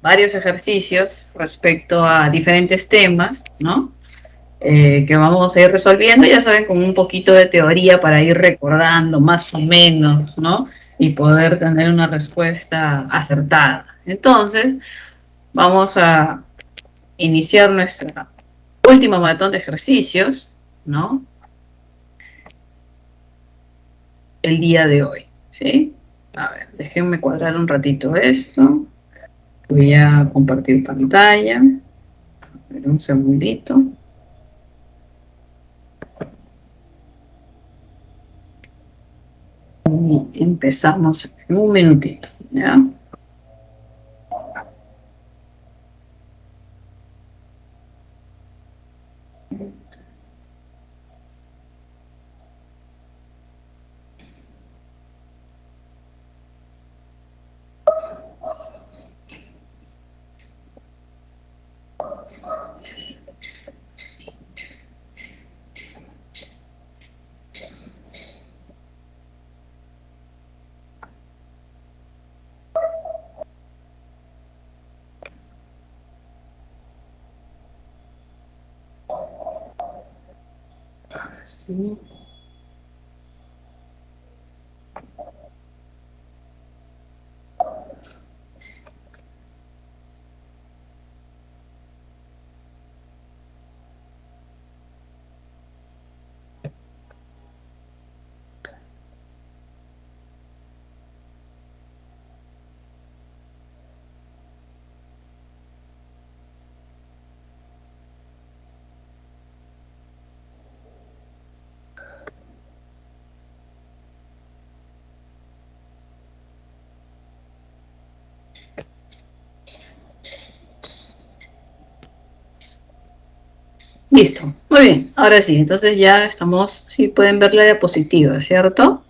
varios ejercicios respecto a diferentes temas, ¿no? Que vamos a ir resolviendo, ya saben, con un poquito de teoría para ir recordando más o menos, ¿no? Y poder tener una respuesta acertada. Entonces, vamos a iniciar nuestra última maratón de ejercicios, ¿no? El día de hoy, ¿sí? A ver, déjenme cuadrar un ratito esto. Voy a compartir pantalla. A ver, un segundito. Y empezamos en un minutito, ¿ya? Sí. Listo, muy bien, ahora sí, entonces ya estamos, sí pueden ver la diapositiva, ¿cierto?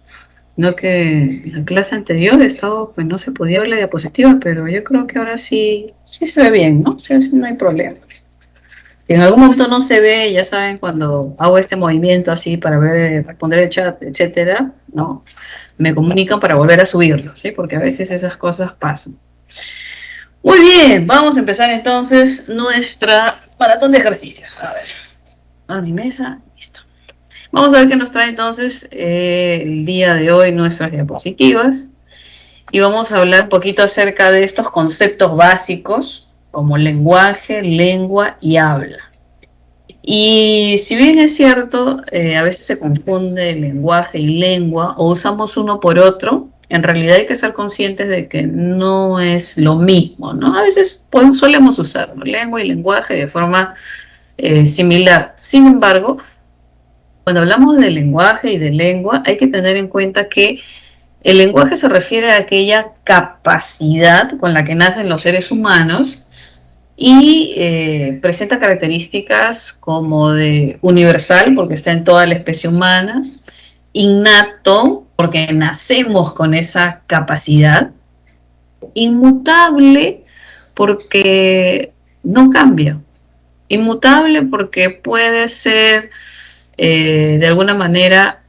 No que en la clase anterior estaba, pues no se podía ver la diapositiva, pero yo creo que ahora sí, sí se ve bien, ¿no? Sí, no hay problema. Si en algún momento no se ve, ya saben, cuando hago este movimiento así para ver, responder el chat, etcétera, ¿no? Me comunican para volver a subirlo, ¿sí? Porque a veces esas cosas pasan. Muy bien, vamos a empezar entonces nuestra maratón de ejercicios. A ver, a mi mesa, listo. Vamos a ver qué nos trae entonces el día de hoy nuestras diapositivas. Y vamos a hablar un poquito acerca de estos conceptos básicos como lenguaje, lengua y habla. Y si bien es cierto, a veces se confunde lenguaje y lengua o usamos uno por otro, en realidad hay que ser conscientes de que no es lo mismo, ¿no? A veces pues, solemos usar lengua y lenguaje de forma similar. Sin embargo, cuando hablamos de lenguaje y de lengua, hay que tener en cuenta que el lenguaje se refiere a aquella capacidad con la que nacen los seres humanos y presenta características como de universal, porque está en toda la especie humana, innato, porque nacemos con esa capacidad, inmutable, porque no cambia, inmutable porque puede ser de alguna manera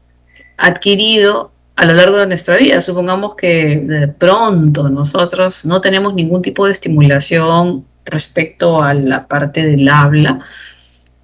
adquirido a lo largo de nuestra vida. Supongamos que de pronto nosotros no tenemos ningún tipo de estimulación respecto a la parte del habla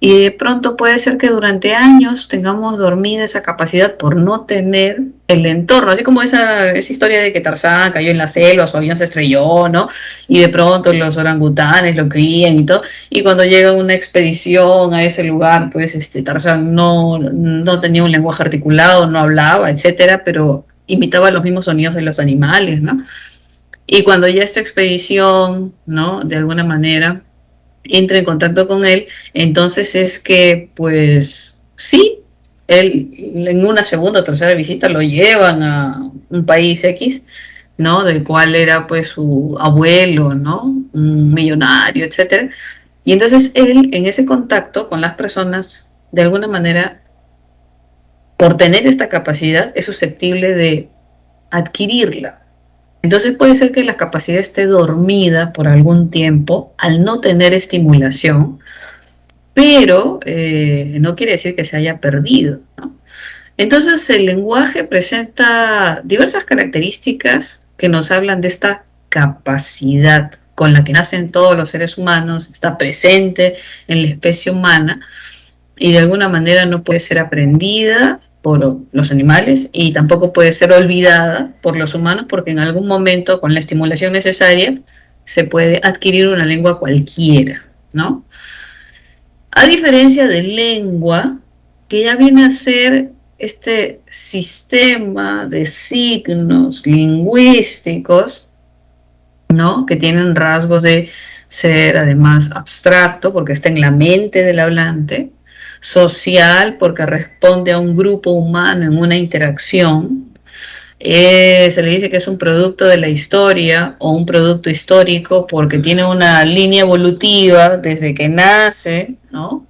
y de pronto puede ser que durante años tengamos dormida esa capacidad por no tener el entorno, así como esa historia de que Tarzán cayó en la selva, su avión se estrelló, ¿no? Y de pronto los orangutanes lo crían y todo, y cuando llega una expedición a ese lugar, pues Tarzán no tenía un lenguaje articulado, no hablaba, etcétera, pero imitaba los mismos sonidos de los animales, ¿no? Y cuando ya esta expedición, ¿no? De alguna manera entra en contacto con él, entonces es que, pues, sí, él en una segunda o tercera visita lo llevan a un país X, ¿no? Del cual era, pues, su abuelo, ¿no? Un millonario, etcétera. Y entonces él, en ese contacto con las personas, de alguna manera, por tener esta capacidad, es susceptible de adquirirla. Entonces puede ser que la capacidad esté dormida por algún tiempo al no tener estimulación, pero no quiere decir que se haya perdido, ¿no? Entonces el lenguaje presenta diversas características que nos hablan de esta capacidad con la que nacen todos los seres humanos, está presente en la especie humana y de alguna manera no puede ser aprendida por los animales y tampoco puede ser olvidada por los humanos porque en algún momento con la estimulación necesaria se puede adquirir una lengua cualquiera, ¿no? A diferencia de lengua, que ya viene a ser este sistema de signos lingüísticos, ¿no? Que tienen rasgos de ser además abstracto, porque está en la mente del hablante, social, porque responde a un grupo humano en una interacción, se le dice que es un producto de la historia o un producto histórico porque tiene una línea evolutiva desde que nace, ¿no?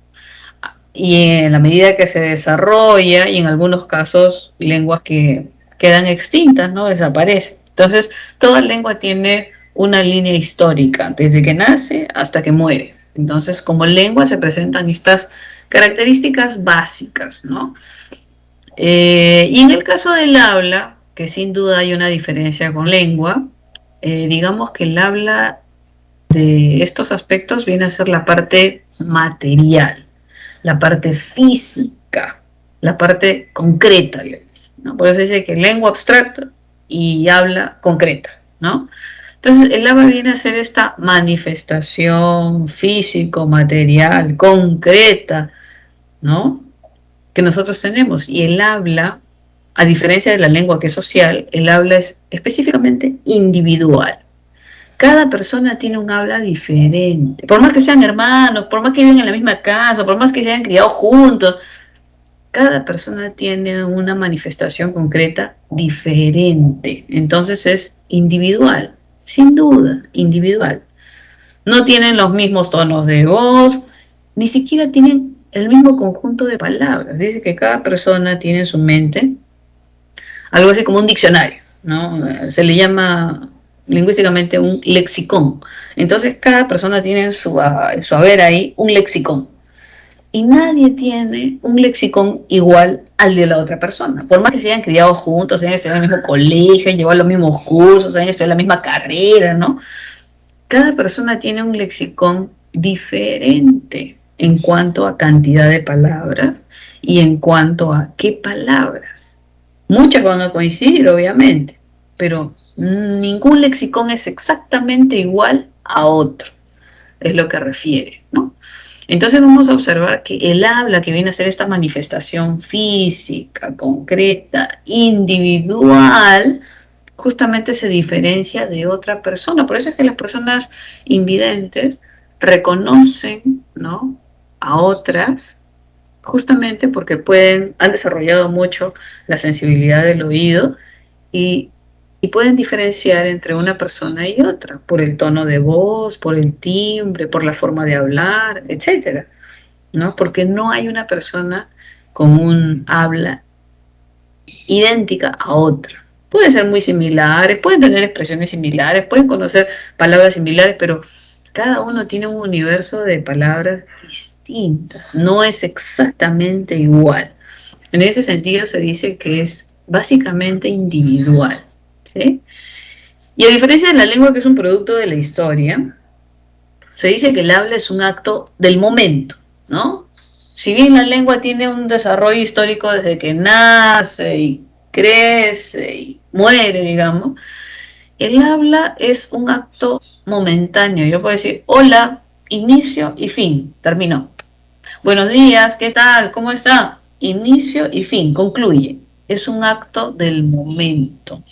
Y en la medida que se desarrolla, y en algunos casos lenguas que quedan extintas, ¿no? Desaparecen. Entonces, toda lengua tiene una línea histórica, desde que nace hasta que muere. Entonces, como lengua se presentan estas características básicas, ¿no? Y en el caso del habla, que sin duda hay una diferencia con lengua, digamos que el habla de estos aspectos viene a ser la parte material, la parte física, la parte concreta, ¿no? Por eso dice que lengua abstracta y habla concreta, ¿no? Entonces el habla viene a ser esta manifestación físico, material, concreta, ¿no? Que nosotros tenemos. Y el habla, a diferencia de la lengua que es social, el habla es específicamente individual. Cada persona tiene un habla diferente. Por más que sean hermanos, por más que vivan en la misma casa, por más que se hayan criado juntos, cada persona tiene una manifestación concreta diferente. Entonces es individual, sin duda, individual. No tienen los mismos tonos de voz, ni siquiera tienen el mismo conjunto de palabras. Dice que cada persona tiene en su mente algo así como un diccionario, ¿no? Se le llama lingüísticamente un lexicón. Entonces cada persona tiene en su haber ahí un lexicón. Y nadie tiene un lexicón igual al de la otra persona. Por más que se hayan criado juntos, se hayan estudiado en el mismo colegio, hayan llevado los mismos cursos, hayan estudiado la misma carrera, ¿no? Cada persona tiene un lexicón diferente en cuanto a cantidad de palabras y en cuanto a qué palabras. Muchas van a coincidir, obviamente, pero ningún lexicón es exactamente igual a otro, es lo que refiere, ¿no? Entonces vamos a observar que el habla, que viene a ser esta manifestación física, concreta, individual, justamente se diferencia de otra persona. Por eso es que las personas invidentes reconocen, ¿no?, a otras, justamente porque han desarrollado mucho la sensibilidad del oído y, y pueden diferenciar entre una persona y otra, por el tono de voz, por el timbre, por la forma de hablar, etcétera, ¿no? Porque no hay una persona con un habla idéntica a otra. Pueden ser muy similares, pueden tener expresiones similares, pueden conocer palabras similares, pero cada uno tiene un universo de palabras distintas, no es exactamente igual. En ese sentido se dice que es básicamente individual, ¿sí? Y a diferencia de la lengua, que es un producto de la historia, se dice que el habla es un acto del momento, ¿no? Si bien la lengua tiene un desarrollo histórico desde que nace y crece y muere, digamos, el habla es un acto momentáneo. Yo puedo decir, hola, inicio y fin, terminó. Buenos días, ¿qué tal? ¿Cómo está? Inicio y fin, concluye. Es un acto del momento.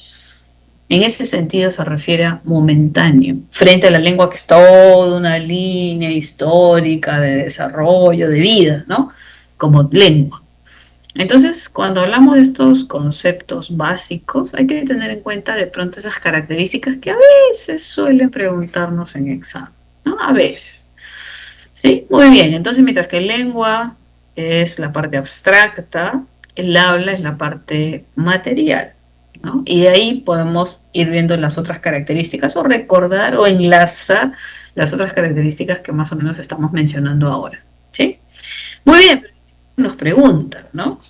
En ese sentido se refiere a momentáneo, frente a la lengua que es toda una línea histórica de desarrollo, de vida, ¿no? Como lengua. Entonces, cuando hablamos de estos conceptos básicos, hay que tener en cuenta de pronto esas características que a veces suelen preguntarnos en examen, ¿no? A veces. ¿Sí? Muy bien, entonces mientras que lengua es la parte abstracta, el habla es la parte material, ¿no? Y de ahí podemos ir viendo las otras características o recordar o enlazar las otras características que más o menos estamos mencionando ahora, ¿sí? Muy bien, nos preguntan, ¿no?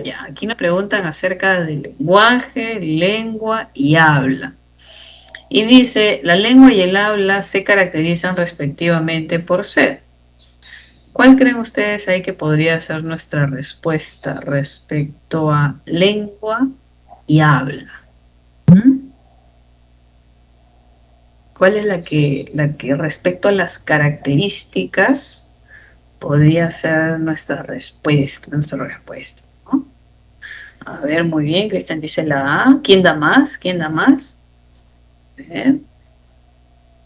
Ya, aquí nos preguntan acerca del lenguaje, lengua y habla. Y dice, la lengua y el habla se caracterizan respectivamente por ser. ¿Cuál creen ustedes ahí que podría ser nuestra respuesta respecto a lengua y habla? ¿Mm? ¿Cuál es la que respecto a las características podría ser nuestra respuesta, ¿no? A ver, muy bien, Cristian dice la A. ¿Quién da más? ¿Quién da más? A ver.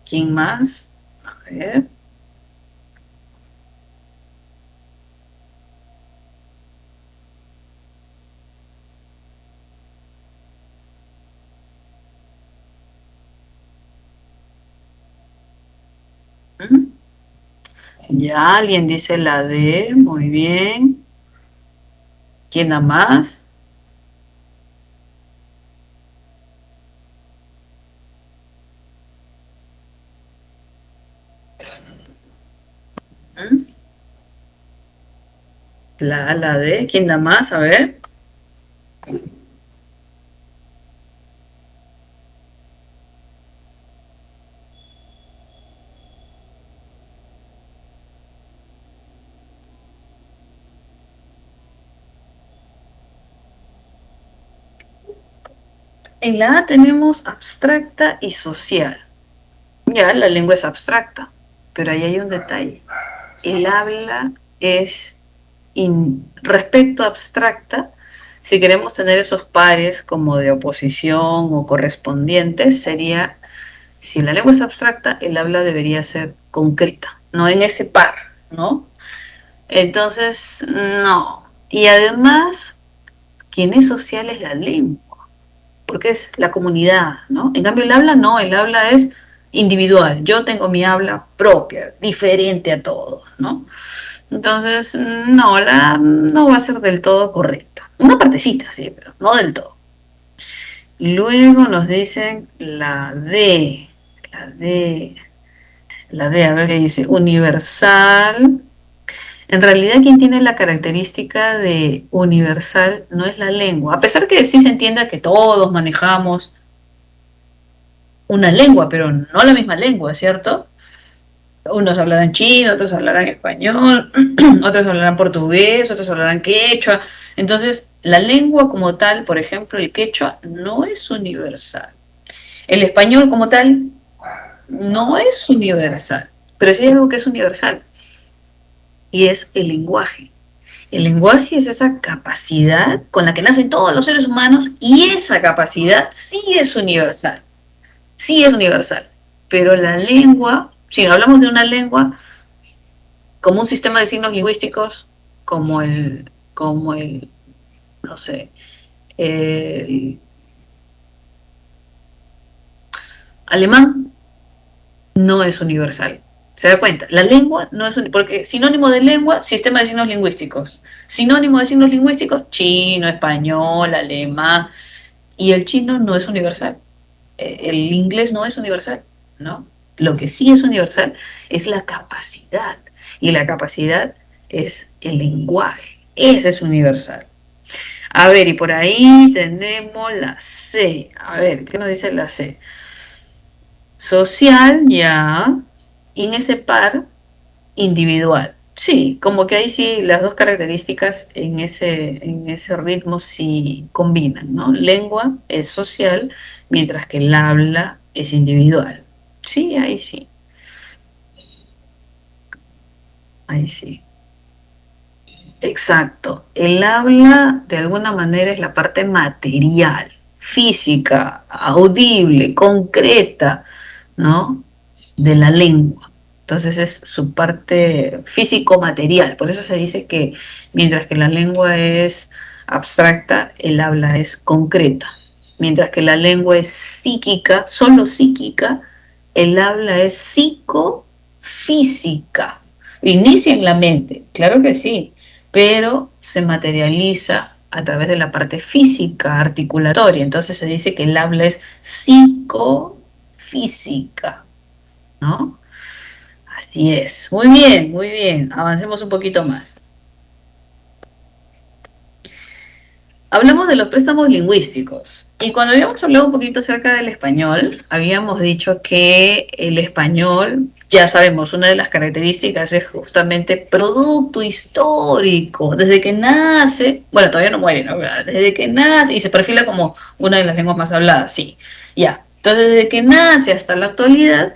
¿Quién más? A ver. ¿Mm? Ya, alguien dice la D, muy bien. ¿Quién da más? ¿Mm? La A, la D, ¿quién da más? A ver. En la A tenemos abstracta y social. Ya, la lengua es abstracta, pero ahí hay un detalle. El habla es respecto a abstracta. Si queremos tener esos pares como de oposición o correspondientes, sería, si la lengua es abstracta, el habla debería ser concreta, no en ese par, ¿no? Entonces, no. Y además, quien es social es la lengua, porque es la comunidad, ¿no? En cambio, el habla no, el habla es individual. Yo tengo mi habla propia, diferente a todos, ¿no? Entonces, no, la no va a ser del todo correcta. Una partecita, sí, pero no del todo. Luego nos dicen la D, la D, a ver qué dice, universal. En realidad, quien tiene la característica de universal no es la lengua, a pesar que sí se entienda que todos manejamos una lengua, pero no la misma lengua, ¿cierto? Unos hablarán chino, otros hablarán español, otros hablarán portugués, otros hablarán quechua. Entonces, la lengua como tal, por ejemplo, el quechua, no es universal. El español como tal no es universal, pero sí hay algo que es universal, y es el lenguaje. El lenguaje es esa capacidad con la que nacen todos los seres humanos, y esa capacidad sí es universal, sí es universal. Pero la lengua, si hablamos de una lengua, como un sistema de signos lingüísticos, como el no sé, el alemán no es universal. ¿Se da cuenta? La lengua no es porque sinónimo de lengua, sistema de signos lingüísticos. Sinónimo de signos lingüísticos, chino, español, alemán. Y el chino no es universal. El inglés no es universal, ¿no? Lo que sí es universal es la capacidad. Y la capacidad es el lenguaje. Ese es universal. A ver, y por ahí tenemos la C. A ver, ¿qué nos dice la C? Social, ya. Y en ese par, individual. Sí, como que ahí sí las dos características en ese ritmo sí combinan, ¿no? Lengua es social, mientras que el habla es individual. Sí, ahí sí, ahí sí. Exacto. El habla de alguna manera es la parte material, física, audible, concreta, ¿no? De la lengua. Entonces es su parte físico-material. Por eso se dice que mientras que la lengua es abstracta, el habla es concreta. Mientras que la lengua es psíquica, solo psíquica, el habla es psicofísica. Inicia en la mente, claro que sí, pero se materializa a través de la parte física, articulatoria. Entonces se dice que el habla es psicofísica, ¿no? Así es. Muy bien, muy bien. Avancemos un poquito más. Hablamos de los préstamos lingüísticos. Y cuando habíamos hablado un poquito acerca del español, habíamos dicho que el español, ya sabemos, una de las características es justamente producto histórico. Desde que nace, bueno, todavía no muere, ¿no? Desde que nace, y se perfila como una de las lenguas más habladas, sí, ya. Entonces, desde que nace hasta la actualidad,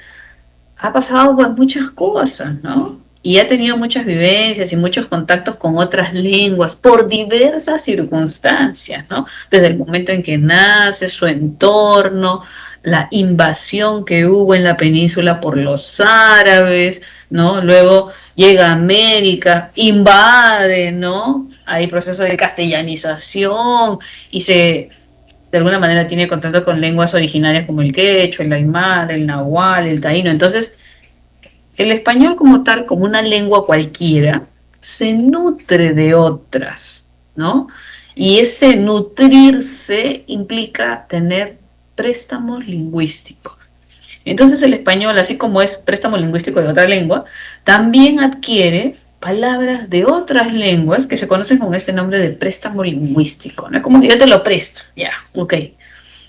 ha pasado pues muchas cosas, ¿no? Y ha tenido muchas vivencias y muchos contactos con otras lenguas por diversas circunstancias, ¿no? Desde el momento en que nace, su entorno, la invasión que hubo en la península por los árabes, ¿no? Luego llega a América, invade, ¿no? Hay procesos de castellanización y se de alguna manera tiene contacto con lenguas originarias como el quechua, el aymara, el nahual, el taíno. Entonces, el español como tal, como una lengua cualquiera, se nutre de otras, ¿no? Y ese nutrirse implica tener préstamos lingüísticos. Entonces el español, así como es préstamo lingüístico de otra lengua, también adquiere palabras de otras lenguas que se conocen con este nombre de préstamo lingüístico. No es como que yo te lo presto, ya, ok.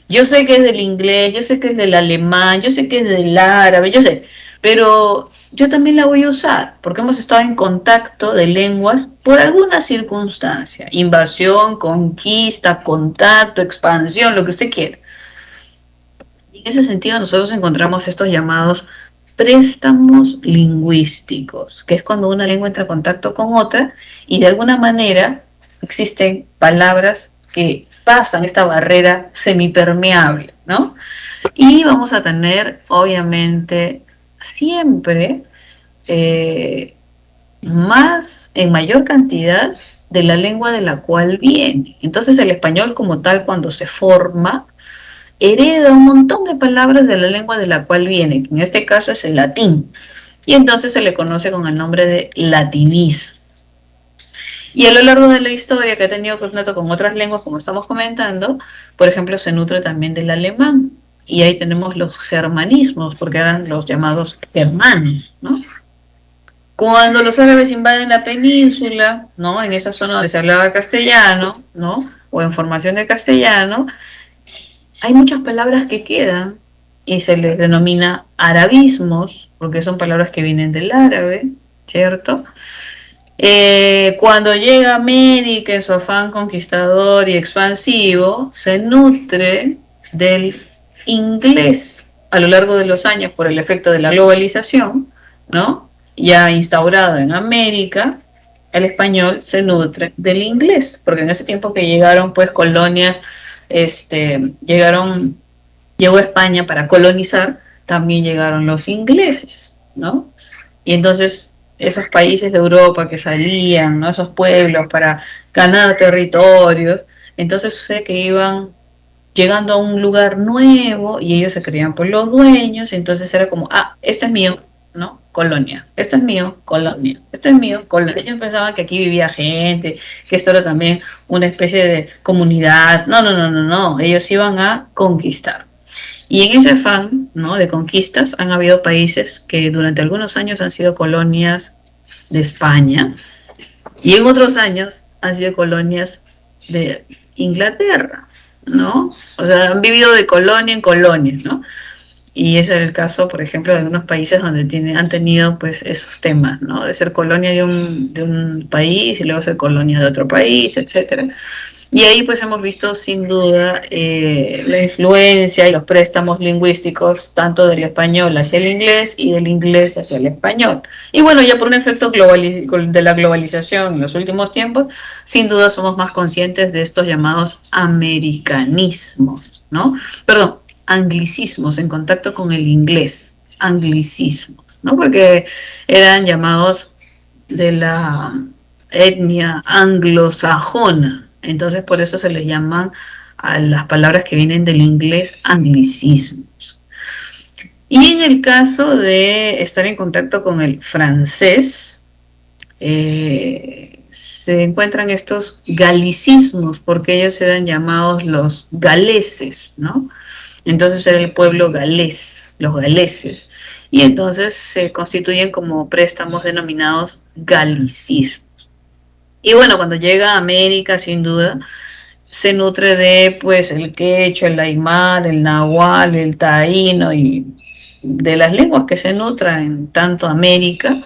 Yo sé que es del inglés, yo sé que es del alemán, yo sé que es del árabe, yo sé, pero yo también la voy a usar porque hemos estado en contacto de lenguas por alguna circunstancia, invasión, conquista, contacto, expansión, lo que usted quiera. En ese sentido nosotros encontramos estos llamados préstamos lingüísticos, que es cuando una lengua entra en contacto con otra y de alguna manera existen palabras que pasan esta barrera semipermeable, ¿no? Y vamos a tener, obviamente, siempre más, en mayor cantidad, de la lengua de la cual viene. Entonces el español como tal, cuando se forma, hereda un montón de palabras de la lengua de la cual viene, que en este caso es el latín, y entonces se le conoce con el nombre de latinismo. Y a lo largo de la historia que ha tenido contacto con otras lenguas, como estamos comentando, por ejemplo, se nutre también del alemán, y ahí tenemos los germanismos, porque eran los llamados germanos, ¿no? Cuando los árabes invaden la península, ¿no? En esa zona donde se hablaba castellano, ¿no? O en formación de castellano, hay muchas palabras que quedan y se les denomina arabismos, porque son palabras que vienen del árabe, ¿cierto? Cuando llega América en su afán conquistador y expansivo, se nutre del inglés a lo largo de los años por el efecto de la globalización, ¿no? Ya instaurado en América, el español se nutre del inglés, porque en ese tiempo que llegaron pues colonias, llegó España para colonizar, también llegaron los ingleses, ¿no? Y entonces esos países de Europa que salían, ¿no? Esos pueblos para ganar territorios, entonces sucede que iban llegando a un lugar nuevo y ellos se creían por los dueños, entonces era como, esto es mío, ¿no? Colonia, esto es mío, colonia, esto es mío, colonia. Ellos pensaban que aquí vivía gente, que esto era también una especie de comunidad. No, no, no, no, no, ellos iban a conquistar. Y en ese afán, ¿no? De conquistas han habido países que durante algunos años han sido colonias de España y en otros años han sido colonias de Inglaterra, ¿no? O sea, han vivido de colonia en colonia, ¿no? Y ese es el caso, por ejemplo, de algunos países donde han tenido pues esos temas, ¿no? De ser colonia de un país y luego ser colonia de otro país, etcétera. Y ahí pues hemos visto sin duda la influencia y los préstamos lingüísticos tanto del español hacia el inglés y del inglés hacia el español. Y bueno, ya por un efecto de la globalización en los últimos tiempos, sin duda somos más conscientes de estos llamados americanismos, ¿no? Perdón, anglicismos en contacto con el inglés, anglicismos, ¿no? Porque eran llamados de la etnia anglosajona. Entonces por eso se les llaman a las palabras que vienen del inglés anglicismos. Y en el caso de estar en contacto con el francés, se encuentran estos galicismos, porque ellos eran llamados los galeses, ¿no? Entonces era el pueblo galés, los galeses. Y entonces se constituyen como préstamos denominados galicismos. Y bueno, cuando llega a América, sin duda, se nutre de pues el quechua, el aymar, el nahual, el taíno y de las lenguas que se nutran en tanto América,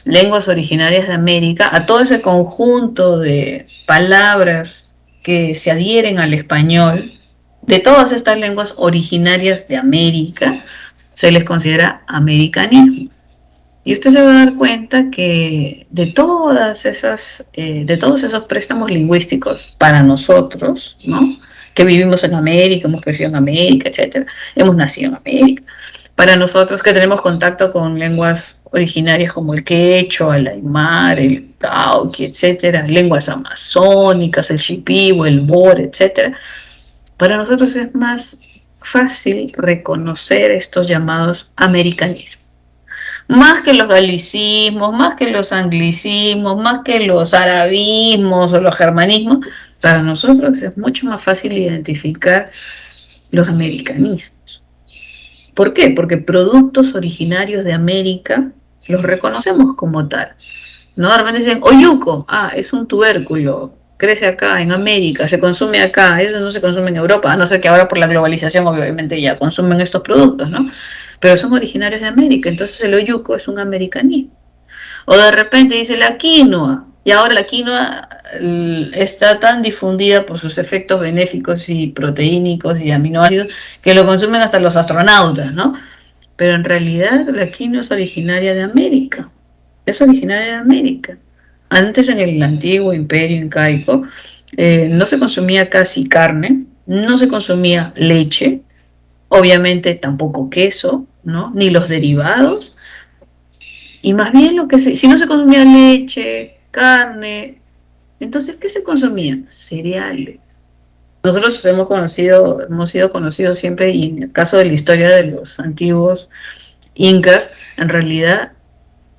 lenguas originarias de América, a todo ese conjunto de palabras que se adhieren al español, de todas estas lenguas originarias de América, se les considera americanismo. Y usted se va a dar cuenta que de todos esos préstamos lingüísticos para nosotros, ¿no? Que vivimos en América, hemos crecido en América, etcétera, hemos nacido en América. Para nosotros que tenemos contacto con lenguas originarias como el quechua, el aymar, el cauqui, etcétera, lenguas amazónicas, el shipibo, el bore, etcétera, para nosotros es más fácil reconocer estos llamados americanismos más que los galicismos, más que los anglicismos, más que los arabismos o los germanismos, para nosotros es mucho más fácil identificar los americanismos. ¿Por qué? Porque productos originarios de América los reconocemos como tal. ¿No? De repente dicen, oyuco, es un tubérculo, crece acá en América, se consume acá, eso no se consume en Europa, a no ser que ahora por la globalización obviamente ya consumen estos productos, ¿no? Pero son originarios de América, entonces el oyuco es un americanismo. O de repente dice la quinoa, y ahora la quinoa está tan difundida por sus efectos benéficos y proteínicos y aminoácidos que lo consumen hasta los astronautas, ¿no? Pero en realidad la quinoa es originaria de América, es originaria de América. Antes en el antiguo imperio incaico no se consumía casi carne, no se consumía leche, obviamente tampoco queso, ¿no? Ni los derivados, y más bien si no se consumía leche, carne, entonces ¿qué se consumía? Cereales. Nosotros hemos sido conocidos siempre, y en el caso de la historia de los antiguos incas, en realidad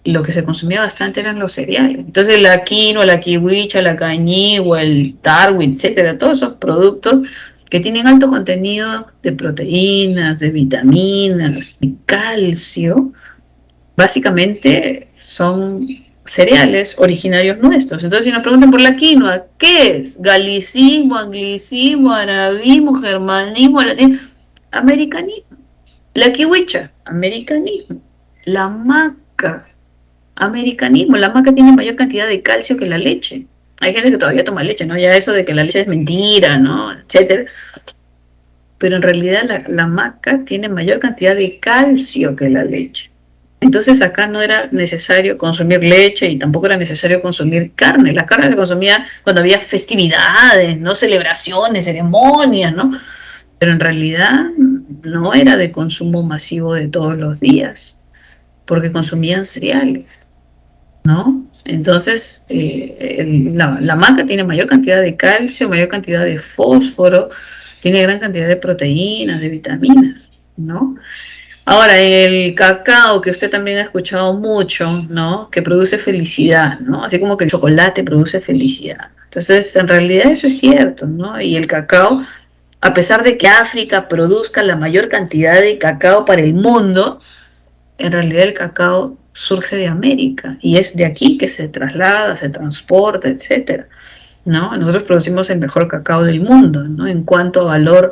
lo que se consumía bastante eran los cereales. Entonces la quinoa, la kiwicha, la cañigua, el tarwi, etcétera, todos esos productos que tienen alto contenido de proteínas, de vitaminas, de calcio, básicamente son cereales originarios nuestros. Entonces si nos preguntan por la quinoa, ¿qué es? Galicismo, anglicismo, arabismo, germanismo, latinismo, americanismo. La kiwicha, americanismo. La maca, americanismo. La maca tiene mayor cantidad de calcio que la leche. Hay gente que todavía toma leche, ¿no? Ya eso de que la leche es mentira, ¿no? Etcétera. Pero en realidad la maca tiene mayor cantidad de calcio que la leche. Entonces acá no era necesario consumir leche y tampoco era necesario consumir carne. La carne se consumía cuando había festividades, no celebraciones, ceremonias, ¿no? Pero en realidad no era de consumo masivo de todos los días, porque consumían cereales, ¿no? Entonces la maca tiene mayor cantidad de calcio, mayor cantidad de fósforo, tiene gran cantidad de proteínas, de vitaminas, ¿no? Ahora, el cacao, que usted también ha escuchado mucho, ¿no? Que produce felicidad, ¿no? Así como que el chocolate produce felicidad. Entonces, en realidad eso es cierto, ¿no? Y el cacao, a pesar de que África produzca la mayor cantidad de cacao para el mundo, en realidad el cacao surge de América y es de aquí que se traslada, se transporta, etcétera, ¿no? Nosotros producimos el mejor cacao del mundo, ¿no? En cuanto a valor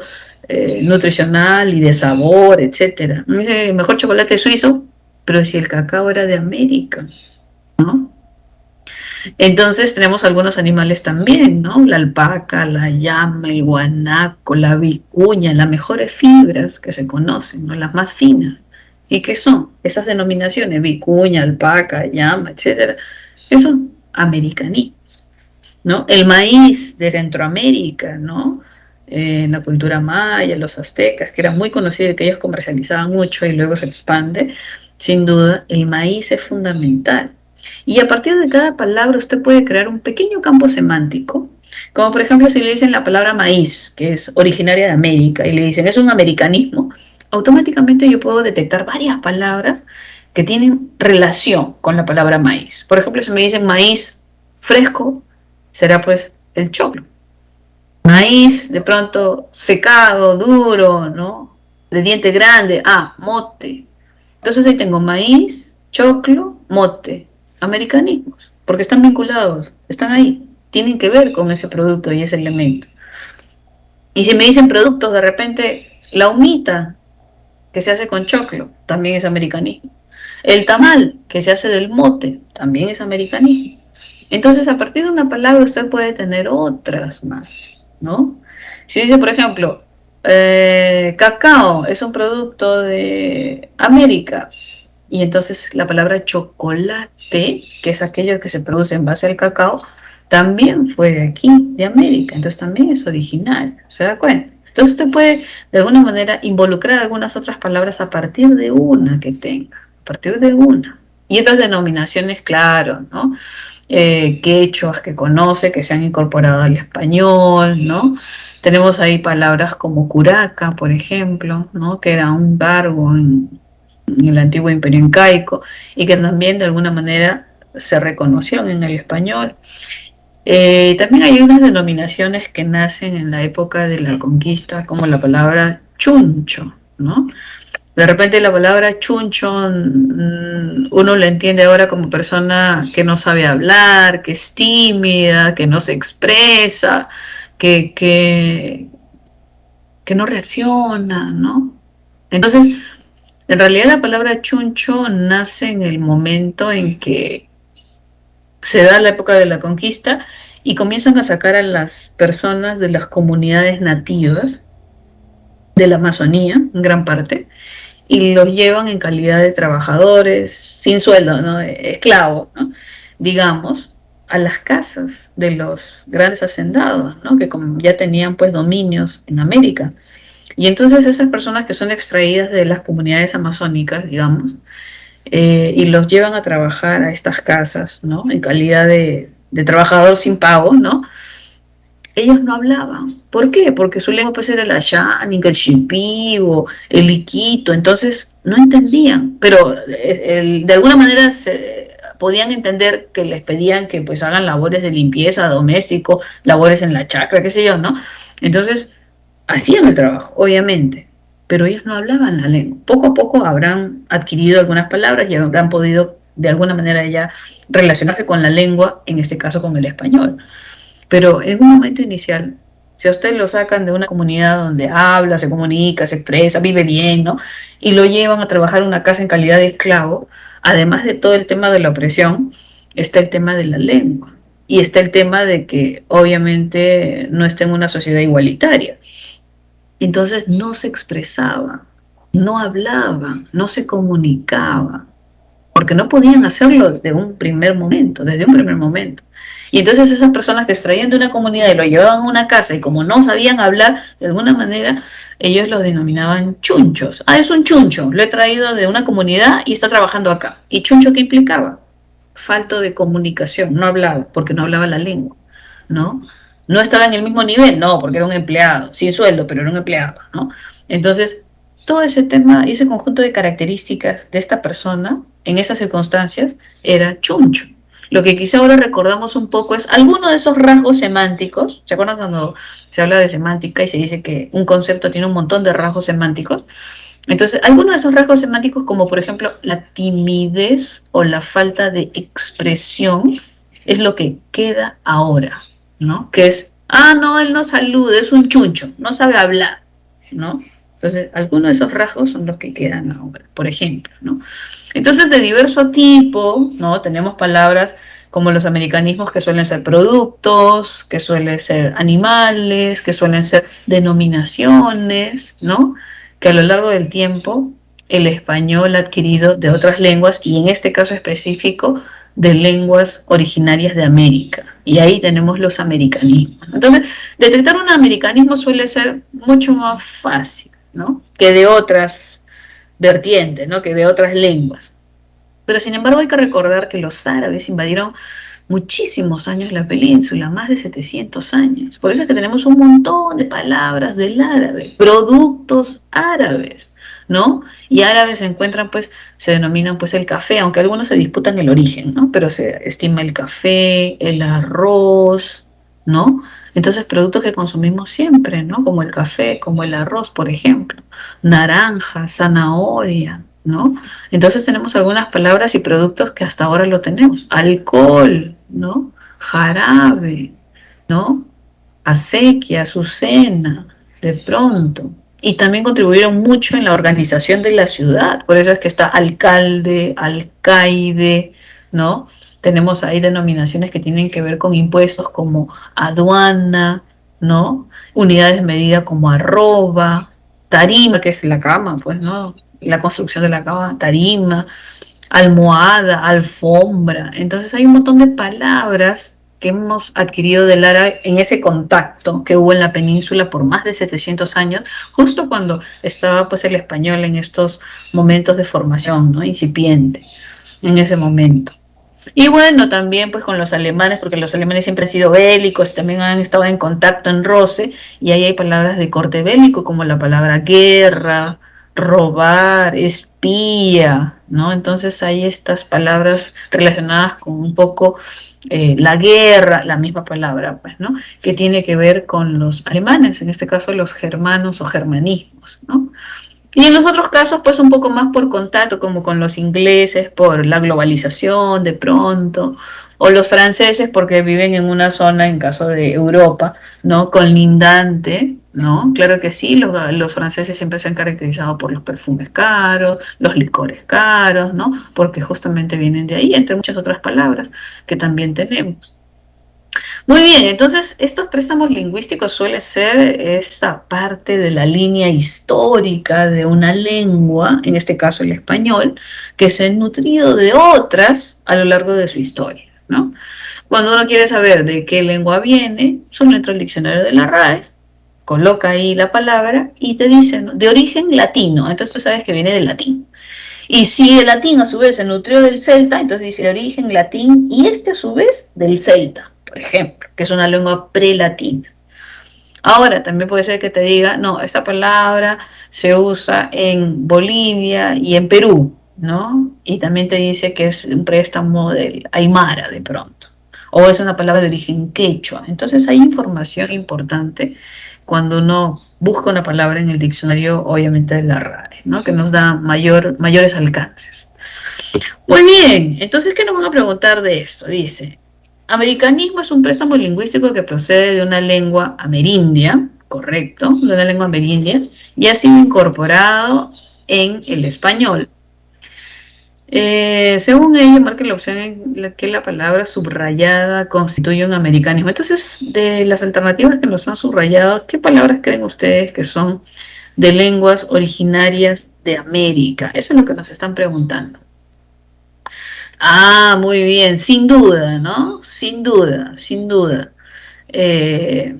nutricional y de sabor, etcétera. Dice el mejor chocolate suizo, pero si el cacao era de América, ¿no? Entonces tenemos algunos animales también, ¿no? La alpaca, la llama, el guanaco, la vicuña, las mejores fibras que se conocen, ¿no? Las más finas. ¿Y qué son? Esas denominaciones, vicuña, alpaca, llama, etcétera, que son americanismos, ¿no? El maíz de Centroamérica, ¿no? En la cultura maya, los aztecas, que era muy conocido y que ellos comercializaban mucho y luego se expande, sin duda, el maíz es fundamental. Y a partir de cada palabra usted puede crear un pequeño campo semántico, como por ejemplo si le dicen la palabra maíz, que es originaria de América, y le dicen es un americanismo, automáticamente yo puedo detectar varias palabras que tienen relación con la palabra maíz. Por ejemplo, si me dicen maíz fresco, será pues el choclo. Maíz de pronto secado, duro, ¿no? De diente grande, mote. Entonces ahí tengo maíz, choclo, mote, americanismos, porque están vinculados, están ahí, tienen que ver con ese producto y ese elemento. Y si me dicen productos, de repente, la humita, que se hace con choclo, también es americanismo. El tamal, que se hace del mote, también es americanismo. Entonces, a partir de una palabra usted puede tener otras más, ¿no? Si dice, por ejemplo, cacao es un producto de América, y entonces la palabra chocolate, que es aquello que se produce en base al cacao, también fue de aquí, de América, entonces también es original, ¿se da cuenta? Entonces usted puede de alguna manera involucrar algunas otras palabras a partir de una que tenga, a partir de una. Y otras denominaciones, claro, ¿no? Quechuas que conoce, que se han incorporado al español, ¿no? Tenemos ahí palabras como curaca, por ejemplo, ¿no? Que era un cargo en el antiguo imperio incaico y que también de alguna manera se reconocieron en el español. También hay unas denominaciones que nacen en la época de la conquista, como la palabra chuncho, ¿no? De repente la palabra chuncho uno la entiende ahora como persona que no sabe hablar, que es tímida, que no se expresa, que, que, que no reacciona, ¿no? Entonces, en realidad la palabra chuncho nace en el momento en que se da la época de la conquista y comienzan a sacar a las personas de las comunidades nativas de la Amazonía, en gran parte, y los llevan en calidad de trabajadores sin sueldo, ¿no? Esclavos, ¿no? Digamos, a las casas de los grandes hacendados, ¿no? Que como ya tenían pues dominios en América. Y entonces esas personas que son extraídas de las comunidades amazónicas, digamos, y los llevan a trabajar a estas casas, ¿no? En calidad de trabajador sin pago, ¿no? Ellos no hablaban. ¿Por qué? Porque su lengua pues era el ayánica, el shipibo, el iquito, entonces no entendían, pero de alguna manera podían entender que les pedían que pues hagan labores de limpieza doméstico, labores en la chacra, qué sé yo, ¿no? Entonces hacían el trabajo, obviamente, pero ellos no hablaban la lengua. Poco a poco habrán adquirido algunas palabras y habrán podido de alguna manera ya relacionarse con la lengua, en este caso con el español. Pero en un momento inicial, si a usted lo sacan de una comunidad donde habla, se comunica, se expresa, vive bien, ¿no? Y lo llevan a trabajar en una casa en calidad de esclavo, además de todo el tema de la opresión, está el tema de la lengua. Y está el tema de que obviamente no está en una sociedad igualitaria. Entonces no se expresaba, no hablaba, no se comunicaba, porque no podían hacerlo de un primer momento, desde un primer momento. Y entonces esas personas que extraían de una comunidad y lo llevaban a una casa y como no sabían hablar, de alguna manera ellos los denominaban chunchos. Ah, es un chuncho, lo he traído de una comunidad y está trabajando acá. ¿Y chuncho qué implicaba? Falta de comunicación, no hablaba, porque no hablaba la lengua, ¿no? No estaba en el mismo nivel, no, porque era un empleado, sin sueldo, pero era un empleado, ¿no? Entonces, todo ese tema, ese conjunto de características de esta persona, en esas circunstancias, era chuncho. Lo que quizá ahora recordamos un poco es alguno de esos rasgos semánticos. ¿Se acuerdan cuando se habla de semántica y se dice que un concepto tiene un montón de rasgos semánticos? Entonces, algunos de esos rasgos semánticos, como por ejemplo la timidez o la falta de expresión, es lo que queda ahora, ¿no? Que es, ah, no, él no saluda, es un chuncho, no sabe hablar, ¿no? Entonces, algunos de esos rasgos son los que quedan ahora, por ejemplo, ¿no? Entonces, de diverso tipo, ¿no? Tenemos palabras como los americanismos que suelen ser productos, que suelen ser animales, que suelen ser denominaciones, ¿no? Que a lo largo del tiempo el español ha adquirido de otras lenguas y en este caso específico de lenguas originarias de América. Y ahí tenemos los americanismos. Entonces, detectar un americanismo suele ser mucho más fácil, ¿no? Que de otras vertientes, ¿no? Que de otras lenguas. Pero sin embargo hay que recordar que los árabes invadieron muchísimos años la península, más de 700 años. Por eso es que tenemos un montón de palabras del árabe, productos árabes, ¿no? Y árabes se encuentran, pues, se denominan, pues, el café, aunque algunos se disputan el origen, ¿no? Pero se estima el café, el arroz, ¿no? Entonces, productos que consumimos siempre, ¿no? Como el café, como el arroz, por ejemplo, naranja, zanahoria, ¿no? Entonces tenemos algunas palabras y productos que hasta ahora lo tenemos. Alcohol, ¿no? Jarabe, ¿no? Acequia, azucena, de pronto. Y también contribuyeron mucho en la organización de la ciudad, por eso es que está alcalde, alcaide, ¿no? Tenemos ahí denominaciones que tienen que ver con impuestos como aduana, ¿no? Unidades de medida como arroba, tarima, que es la cama, pues, ¿no? La construcción de la cama, tarima, almohada, alfombra. Entonces hay un montón de palabras que hemos adquirido del árabe en ese contacto que hubo en la península por más de 700 años, justo cuando estaba pues el español en estos momentos de formación, ¿no? Incipiente, en ese momento. Y bueno, también pues con los alemanes, porque los alemanes siempre han sido bélicos y también han estado en contacto, en roce, y ahí hay palabras de corte bélico como la palabra guerra, robar, espía, ¿no? Entonces hay estas palabras relacionadas con un poco la guerra, la misma palabra, pues, ¿no? Que tiene que ver con los alemanes, en este caso los germanos o germanismos, ¿no? Y en los otros casos, pues un poco más por contacto, como con los ingleses, por la globalización de pronto, o los franceses porque viven en una zona, en caso de Europa, ¿no? Colindante, ¿no? Claro que sí, los franceses siempre se han caracterizado por los perfumes caros, los licores caros, ¿no? Porque justamente vienen de ahí, entre muchas otras palabras que también tenemos. Muy bien, entonces estos préstamos lingüísticos suele ser esta parte de la línea histórica de una lengua, en este caso el español, que se ha nutrido de otras a lo largo de su historia, ¿no? Cuando uno quiere saber de qué lengua viene, solo entra al diccionario de la RAE, coloca ahí la palabra y te dice, ¿no? De origen latino, entonces tú sabes que viene del latín. Y si el latín a su vez se nutrió del celta, entonces dice de origen latín y este a su vez del celta, por ejemplo, que es una lengua prelatina. Ahora, también puede ser que te diga, no, esta palabra se usa en Bolivia y en Perú, ¿no? Y también te dice que es un préstamo del Aymara de pronto, o es una palabra de origen quechua. Entonces hay información importante cuando uno busca una palabra en el diccionario, obviamente de la RAE, ¿no? Que nos da mayores alcances. Muy bien, entonces, ¿qué nos van a preguntar de esto? Dice, americanismo es un préstamo lingüístico que procede de una lengua amerindia, correcto, de una lengua amerindia, y ha sido incorporado en el español. Según ella, marca la opción en la que la palabra subrayada constituye un americanismo. Entonces, de las alternativas que nos han subrayado, ¿qué palabras creen ustedes que son de lenguas originarias de América? Eso es lo que nos están preguntando. Ah, muy bien, sin duda, ¿no? Sin duda, sin duda. Eh,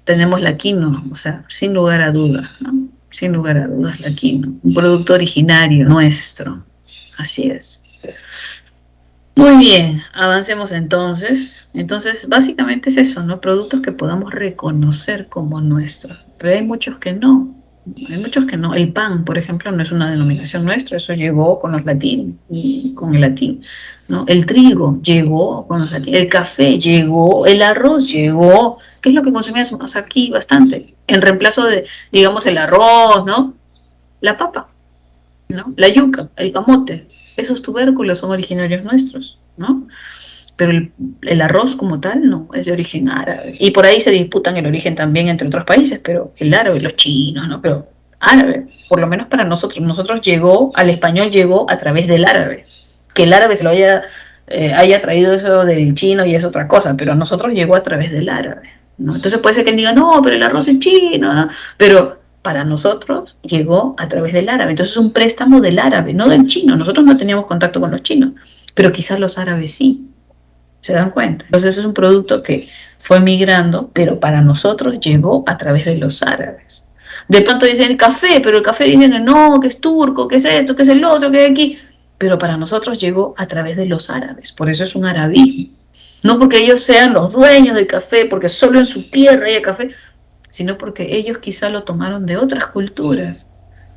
Tenemos la quinoa, o sea, sin lugar a dudas, ¿no? Sin lugar a dudas la quinoa, un producto originario nuestro, así es. Muy bien, avancemos entonces. Entonces, básicamente es eso, ¿no? Productos que podamos reconocer como nuestros, pero hay muchos que no. Hay muchos que no. El pan, por ejemplo, no es una denominación nuestra, eso llegó con los latinos y con el latín, ¿no? El trigo llegó con los latinos, el café llegó, el arroz llegó. ¿Qué es lo que consumíamos aquí bastante? En reemplazo de, digamos, el arroz, ¿no? La papa, ¿no? La yuca, el camote, esos tubérculos son originarios nuestros, ¿no? Pero el arroz como tal no, es de origen árabe. Y por ahí se disputan el origen también entre otros países, pero el árabe, los chinos, ¿no? Pero árabe, por lo menos para nosotros llegó, al español llegó a través del árabe. Que el árabe se lo haya traído eso del chino y es otra cosa, pero a nosotros llegó a través del árabe, ¿no? Entonces puede ser que digan, no, pero el arroz es chino, ¿no? Pero para nosotros llegó a través del árabe. Entonces es un préstamo del árabe, no del chino. Nosotros no teníamos contacto con los chinos, pero quizás los árabes sí. ¿Se dan cuenta? Entonces es un producto que fue migrando, pero para nosotros llegó a través de los árabes. De pronto dicen el café, pero el café dicen no, que es turco, que es esto, que es el otro, que es aquí. Pero para nosotros llegó a través de los árabes, por eso es un arabismo. No porque ellos sean los dueños del café, porque solo en su tierra hay café, sino porque ellos quizá lo tomaron de otras culturas,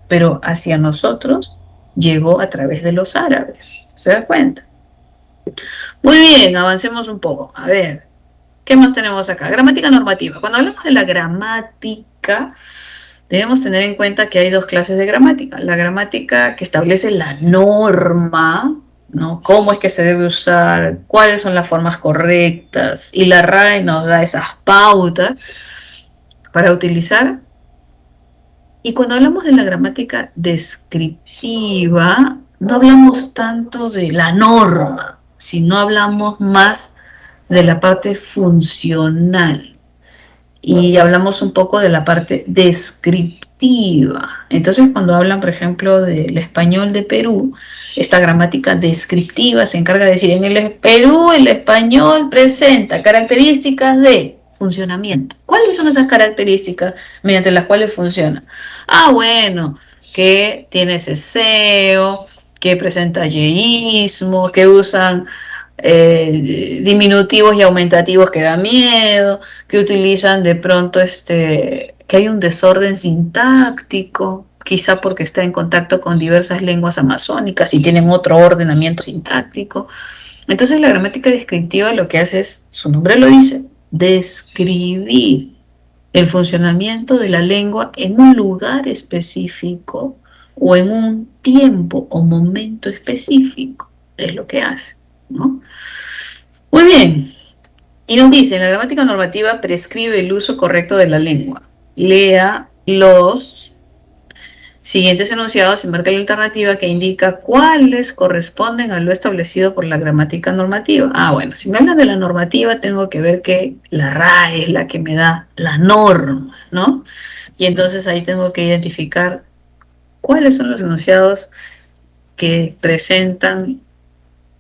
pero hacia nosotros llegó a través de los árabes. ¿Se da cuenta? Muy bien, avancemos un poco. A ver, ¿qué más tenemos acá? Gramática normativa. Cuando hablamos de la gramática, debemos tener en cuenta que hay dos clases de gramática. La gramática que establece la norma, ¿no? Cómo es que se debe usar, cuáles son las formas correctas, y la RAE nos da esas pautas para utilizar Y cuando hablamos de la gramática descriptiva, no hablamos tanto de la norma, sino hablamos más de la parte funcional. Y hablamos un poco de la parte descriptiva. Entonces, cuando hablan, por ejemplo, del español de Perú, esta gramática descriptiva se encarga de decir, en el Perú el español presenta características de funcionamiento. ¿Cuáles son esas características mediante las cuales funciona? Ah, bueno, que tiene ceseo, que presenta yeísmo, que usan diminutivos y aumentativos que da miedo, que utilizan de pronto que hay un desorden sintáctico, quizá porque está en contacto con diversas lenguas amazónicas y tienen otro ordenamiento sintáctico. Entonces la gramática descriptiva lo que hace es, su nombre lo dice, describir el funcionamiento de la lengua en un lugar específico o en un tiempo o momento específico. Es lo que hace, ¿no? Muy bien. Y nos dice, la gramática normativa prescribe el uso correcto de la lengua. Lea los siguientes enunciados y marca la alternativa que indica cuáles corresponden a lo establecido por la gramática normativa. Ah, bueno, si me hablan de la normativa, tengo que ver que la RAE es la que me da la norma, ¿no? Y entonces ahí tengo que identificar cuáles son los enunciados que presentan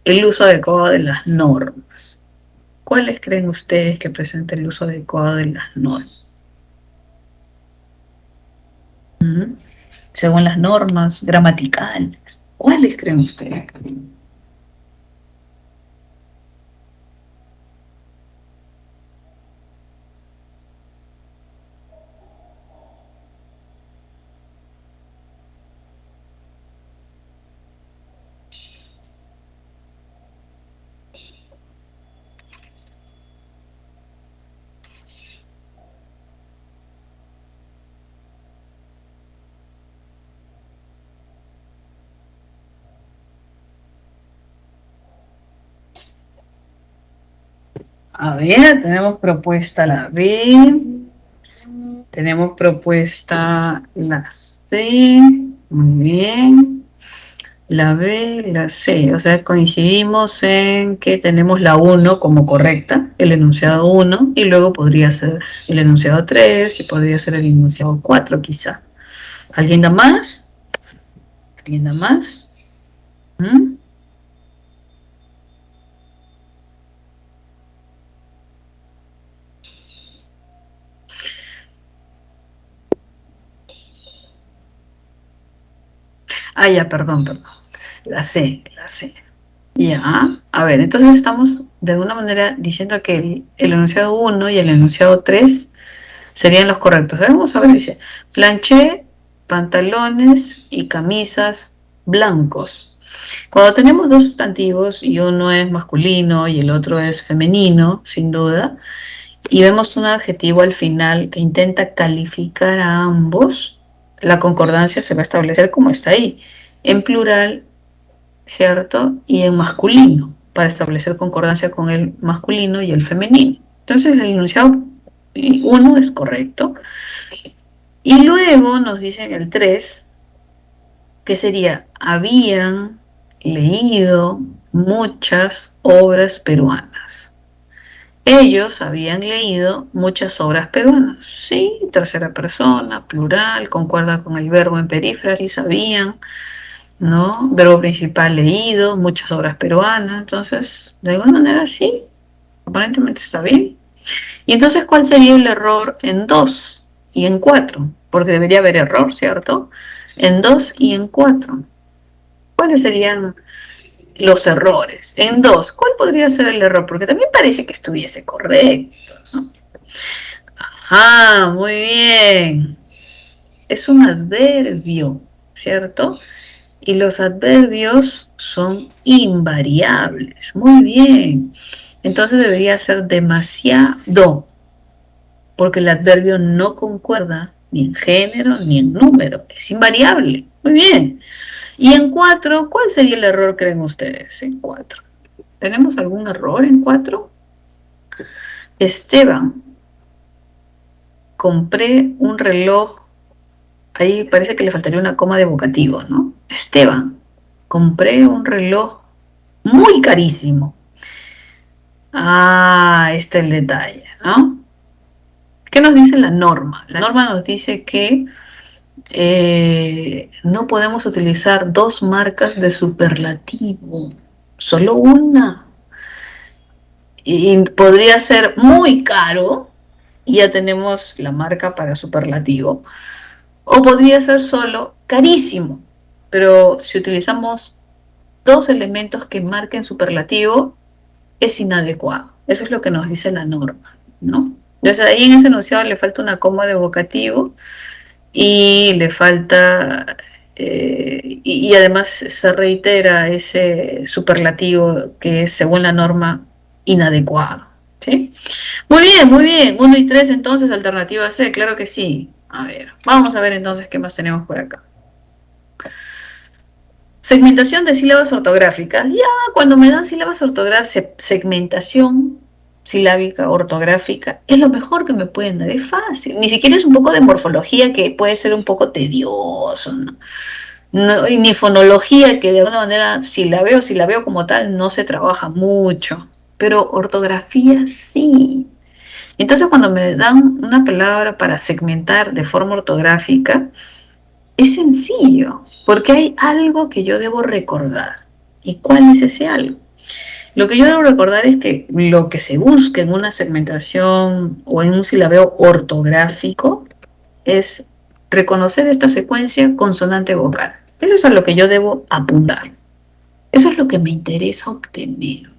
el uso adecuado de las normas. ¿Cuáles creen ustedes que presentan el uso adecuado de las normas? Según las normas gramaticales. ¿Cuáles creen ustedes? A ver, tenemos propuesta la B, tenemos propuesta la C, muy bien, la B, la C, o sea, coincidimos en que tenemos la 1 como correcta, el enunciado 1, y luego podría ser el enunciado 3 y podría ser el enunciado 4 quizá. ¿Alguien da más? ¿Alguien da más? ¿Mm? Ah, ya, perdón. La C, la C. Ya, a ver, entonces estamos de alguna manera diciendo que el enunciado 1 y el enunciado 3 serían los correctos. Vamos a ver, dice, planché pantalones y camisas blancos. Cuando tenemos dos sustantivos y uno es masculino y el otro es femenino, sin duda, y vemos un adjetivo al final que intenta calificar a ambos, la concordancia se va a establecer como está ahí, en plural, ¿cierto? Y en masculino, para establecer concordancia con el masculino y el femenino. Entonces el enunciado 1 es correcto. Y luego nos dicen el 3, que sería, habían leído muchas obras peruanas. Ellos habían leído muchas obras peruanas. Sí, tercera persona, plural, concuerda con el verbo en perífrasis, habían, ¿no? Verbo principal leído, muchas obras peruanas. Entonces, de alguna manera sí, aparentemente está bien. Y entonces, ¿cuál sería el error en 2 y en 4? Porque debería haber error, ¿cierto? En 2 y en 4. ¿Cuáles serían los errores? En 2, ¿cuál podría ser el error? Porque también parece que estuviese correcto, ¿no? Ajá, muy bien. Es un adverbio, ¿cierto? Y los adverbios son invariables. Muy bien. Entonces debería ser demasiado, porque el adverbio no concuerda ni en género ni en número. Es invariable. Muy bien. Y en 4, ¿cuál sería el error, creen ustedes? En 4. ¿Tenemos algún error en 4? Esteban, compré un reloj ahí parece que le faltaría una coma de vocativo, ¿no? Esteban, compré un reloj muy carísimo. Ah, este es el detalle, ¿no? ¿Qué nos dice la norma? La norma nos dice que no podemos utilizar dos marcas de superlativo, solo una. Y podría ser muy caro, y ya tenemos la marca para superlativo, o podría ser solo carísimo, pero si utilizamos dos elementos que marquen superlativo, es inadecuado. Eso es lo que nos dice la norma, ¿no? Entonces ahí en ese enunciado le falta una coma de vocativo y le falta, y además se reitera ese superlativo que es, según la norma, inadecuado, ¿sí? Muy bien, 1 y 3 entonces, alternativa C, claro que sí. A ver, vamos a ver entonces qué más tenemos por acá. Segmentación de sílabas ortográficas. Ya, cuando me dan sílabas ortográficas, segmentación silábica, ortográfica, es lo mejor que me pueden dar, es fácil. Ni siquiera es un poco de morfología que puede ser un poco tedioso, ¿no? No, y ni fonología, que de alguna manera, si la veo como tal, no se trabaja mucho. Pero ortografía sí. Entonces, cuando me dan una palabra para segmentar de forma ortográfica, es sencillo, porque hay algo que yo debo recordar. ¿Y cuál es ese algo? Lo que yo debo recordar es que lo que se busca en una segmentación o en un silabeo ortográfico es reconocer esta secuencia consonante-vocal. Eso es a lo que yo debo apuntar. Eso es lo que me interesa obtener.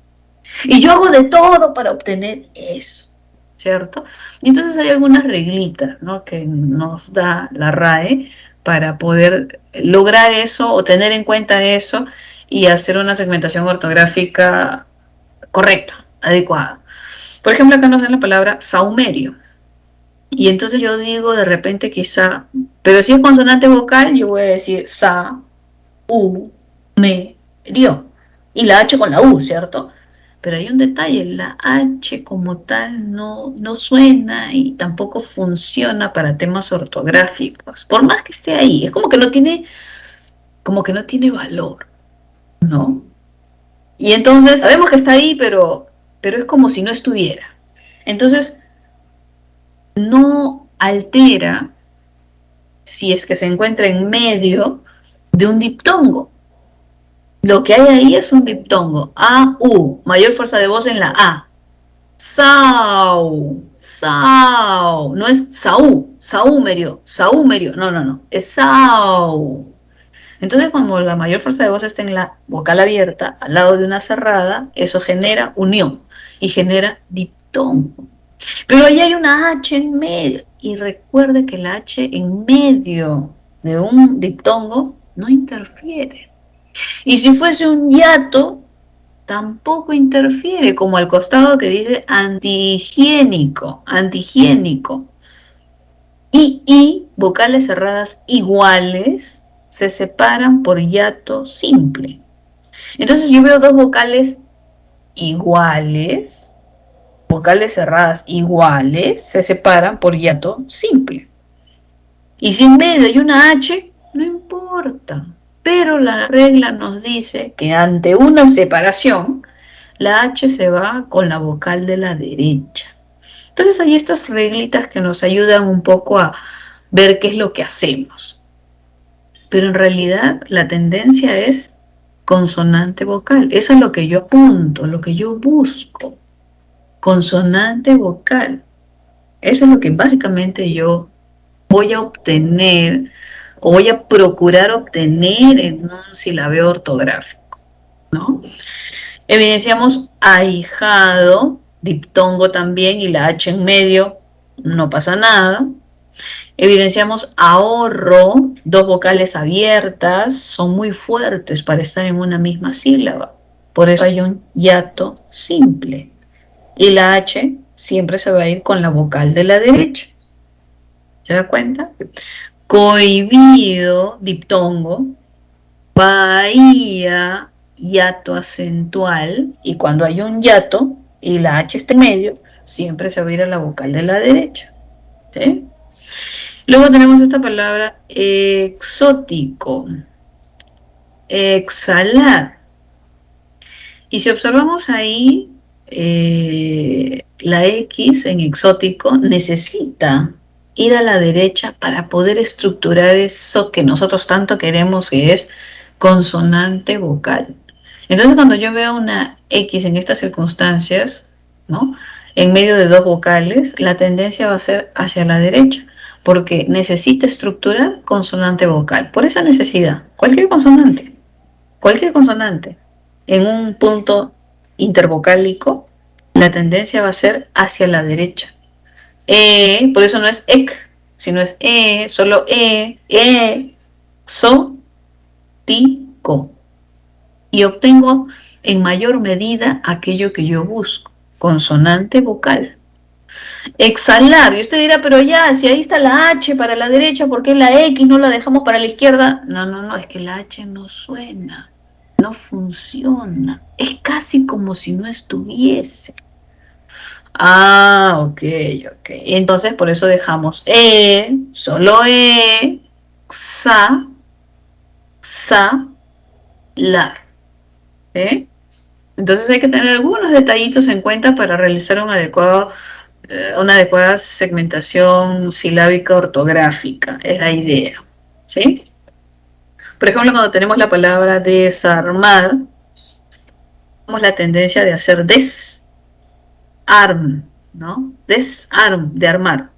Y yo hago de todo para obtener eso, ¿cierto? Y entonces hay algunas reglitas, ¿no?, que nos da la RAE para poder lograr eso o tener en cuenta eso y hacer una segmentación ortográfica correcta, adecuada. Por ejemplo, acá nos dan la palabra saumerio. Y entonces yo digo de repente quizá, pero si es consonante vocal, yo voy a decir sa, u, me, rio. Y la H con la U, ¿cierto? Pero hay un detalle, la H como tal no suena y tampoco funciona para temas ortográficos. Por más que esté ahí, es como que no tiene valor, ¿no? Y entonces sabemos que está ahí, pero es como si no estuviera. Entonces, no altera si es que se encuentra en medio de un diptongo. Lo que hay ahí es un diptongo. A, U, mayor fuerza de voz en la A. Sau, sau, no es saúmerio, no, es sau. Entonces, como la mayor fuerza de voz está en la vocal abierta, al lado de una cerrada, eso genera unión y genera diptongo. Pero ahí hay una H en medio, y recuerde que la H en medio de un diptongo no interfiere. Y si fuese un hiato, tampoco interfiere, como al costado que dice antihigiénico. Y vocales cerradas iguales se separan por hiato simple. Entonces yo veo dos vocales iguales, vocales cerradas iguales, se separan por hiato simple. Y si en medio hay una H, no importa. Pero la regla nos dice que ante una separación, la H se va con la vocal de la derecha. Entonces hay estas reglitas que nos ayudan un poco a ver qué es lo que hacemos. Pero en realidad la tendencia es consonante vocal. Eso es lo que yo apunto, lo que yo busco. Consonante vocal. Eso es lo que básicamente yo voy a obtener o voy a procurar obtener en un silabeo ortográfico, ¿no? Evidenciamos ahijado, diptongo también, y la H en medio, no pasa nada. Evidenciamos ahorro, dos vocales abiertas, son muy fuertes para estar en una misma sílaba. Por eso hay un hiato simple. Y la H siempre se va a ir con la vocal de la derecha. ¿Se da cuenta? Cohibido, diptongo. Bahía, hiato acentual, y cuando hay un hiato y la H está en medio, siempre se va a ir a la vocal de la derecha, ¿sí? Luego tenemos esta palabra exótico, exhalar. Y si observamos ahí, la X en exótico necesita ir a la derecha para poder estructurar eso que nosotros tanto queremos, que es consonante vocal. Entonces, cuando yo veo una X en estas circunstancias, ¿no?, en medio de dos vocales, la tendencia va a ser hacia la derecha, porque necesita estructurar consonante vocal. Por esa necesidad, cualquier consonante, en un punto intervocálico, la tendencia va a ser hacia la derecha. Por eso no es ec, sino es solo so, ti, co. Y obtengo en mayor medida aquello que yo busco, consonante vocal. Exhalar, y usted dirá, pero ya, si ahí está la H para la derecha, ¿por qué la X no la dejamos para la izquierda? No, es que la H no suena, no funciona, es casi como si no estuviese. Ok. Entonces por eso dejamos solo sa, lar. Entonces hay que tener algunos detallitos en cuenta para realizar una adecuada segmentación silábica ortográfica, es la idea, ¿sí? Por ejemplo, cuando tenemos la palabra desarmar, tenemos la tendencia de hacer desarm, ¿no? Desarm, de armar.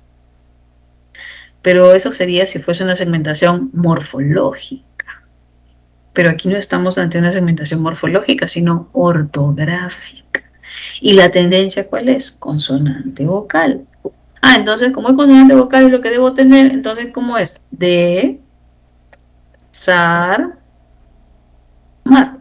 Pero eso sería si fuese una segmentación morfológica. Pero aquí no estamos ante una segmentación morfológica, sino ortográfica. ¿Y la tendencia cuál es? Consonante vocal. Entonces, como es consonante vocal es lo que debo tener, entonces, ¿cómo es? De, sar, mar.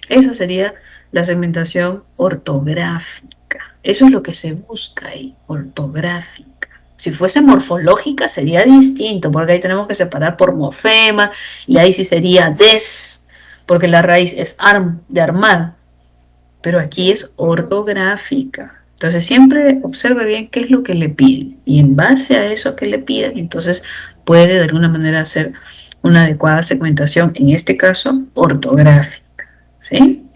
Esa sería la segmentación ortográfica. Eso es lo que se busca ahí, ortográfica. Si fuese morfológica sería distinto, porque ahí tenemos que separar por morfema, y ahí sí sería des, porque la raíz es arm, de armar. Pero aquí es ortográfica. Entonces siempre observe bien qué es lo que le piden. Y en base a eso que le piden, entonces puede de alguna manera hacer una adecuada segmentación, en este caso ortográfica. ¿Sí?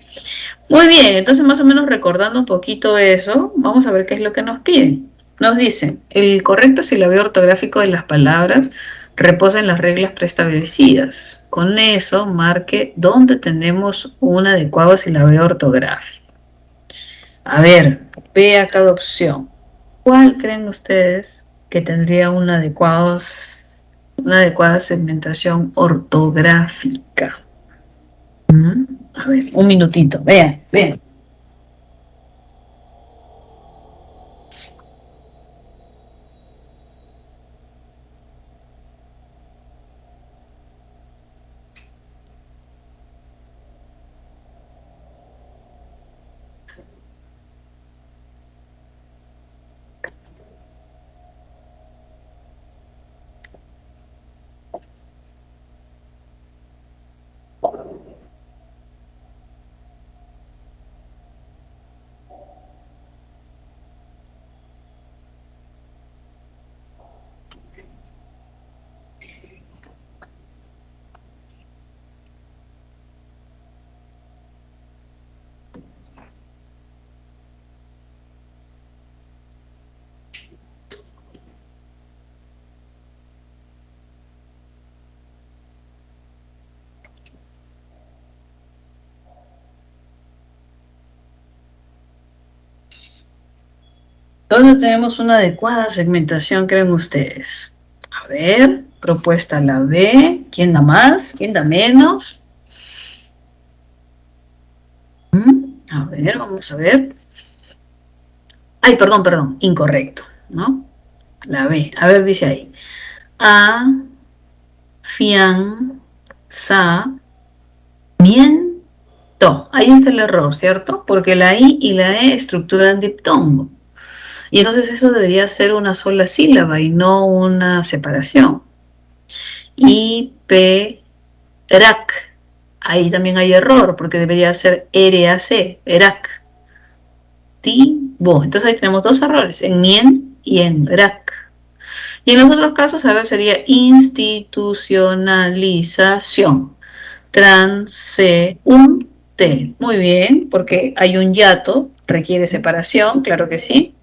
Muy bien, entonces más o menos recordando un poquito eso, vamos a ver qué es lo que nos piden. Nos dicen, el correcto silabeo ortográfico de las palabras reposa en las reglas preestablecidas. Con eso, marque dónde tenemos un adecuado silabeo ortográfico. A ver, vea cada opción. ¿Cuál creen ustedes que tendría una adecuada segmentación ortográfica? A ver, un minutito, vean. ¿Dónde tenemos una adecuada segmentación, creen ustedes? A ver, propuesta la B. ¿Quién da más? ¿Quién da menos? A ver, vamos a ver. Ay, perdón, incorrecto, ¿no? La B. A ver, dice ahí. A, fian, sa, miento. Ahí está el error, ¿cierto? Porque la I y la E estructuran diptongo. Y entonces eso debería ser una sola sílaba y no una separación. Y, P, rac. Ahí también hay error porque debería ser RAC, erac. Ti, bo. Entonces ahí tenemos dos errores, en mien y en rac. Y en los otros casos, a ver, sería institucionalización, transeúnte. Muy bien, porque hay un hiato, requiere separación, claro que sí.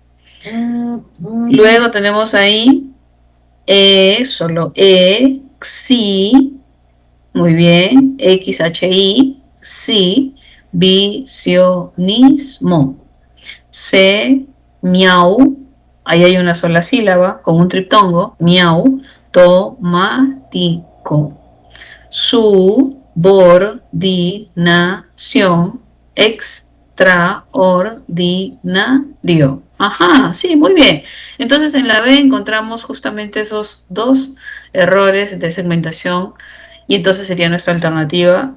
Luego tenemos ahí solo xi, muy bien, xhi, sí, visionismo. Se, miau, ahí hay una sola sílaba con un triptongo, miau, tomático. Subordinación, extraordinario. Ajá, sí, muy bien. Entonces en la B encontramos justamente esos dos errores de segmentación y entonces sería nuestra alternativa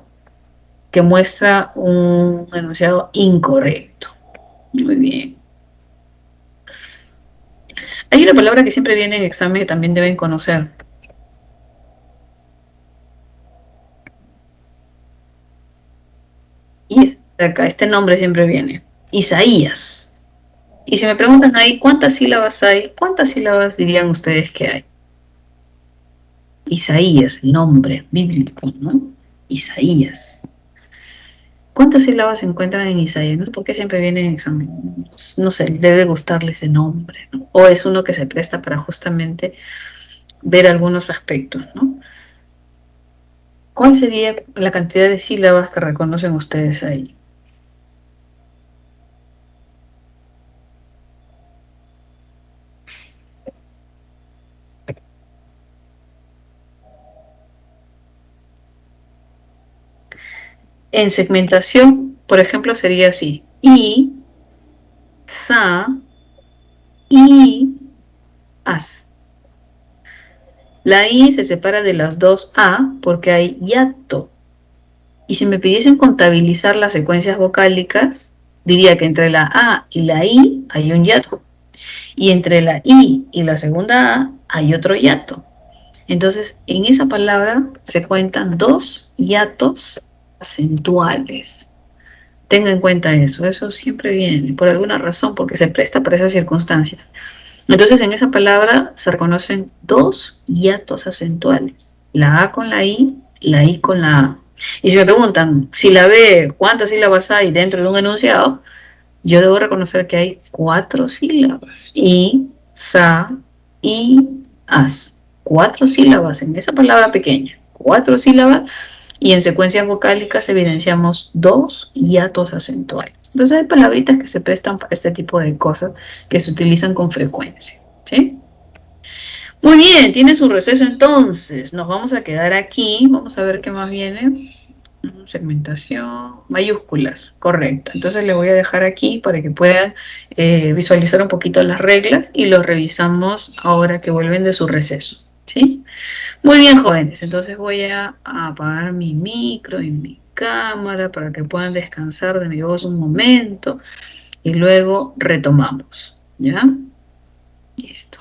que muestra un enunciado incorrecto. Muy bien. Hay una palabra que siempre viene en examen que también deben conocer. Y acá, este nombre siempre viene. Isaías. Y si me preguntan ahí cuántas sílabas hay, ¿cuántas sílabas dirían ustedes que hay? Isaías, el nombre bíblico, ¿no? Isaías. ¿Cuántas sílabas se encuentran en Isaías? No sé por qué siempre viene en examen. No sé, debe gustarle ese nombre, ¿no? O es uno que se presta para justamente ver algunos aspectos, ¿no? ¿Cuál sería la cantidad de sílabas que reconocen ustedes ahí? En segmentación, por ejemplo, sería así. I, sa, i, as. La I se separa de las dos A porque hay hiato. Y si me pidiesen contabilizar las secuencias vocálicas, diría que entre la A y la I hay un hiato. Y entre la I y la segunda A hay otro hiato. Entonces, en esa palabra se cuentan dos hiatos acentuales. Tenga en cuenta eso. Eso siempre viene por alguna razón porque se presta para esas circunstancias. Entonces, en esa palabra se reconocen dos hiatos acentuales, la A con la I con la A. Y si me preguntan si la B, ¿cuántas sílabas hay dentro de un enunciado? Yo debo reconocer que hay cuatro sílabas. I, sa, I, as. Cuatro sílabas en esa palabra pequeña. Cuatro sílabas y en secuencias vocálicas evidenciamos dos hiatos acentuales. Entonces hay palabritas que se prestan para este tipo de cosas que se utilizan con frecuencia. ¿Sí? Muy bien, tiene su receso entonces. Nos vamos a quedar aquí. Vamos a ver qué más viene. Segmentación, mayúsculas, correcto. Entonces le voy a dejar aquí para que puedan visualizar un poquito las reglas y lo revisamos ahora que vuelven de su receso. ¿Sí? Muy bien, jóvenes. Entonces voy a apagar mi micro y mi cámara para que puedan descansar de mi voz un momento y luego retomamos. ¿Ya? Listo.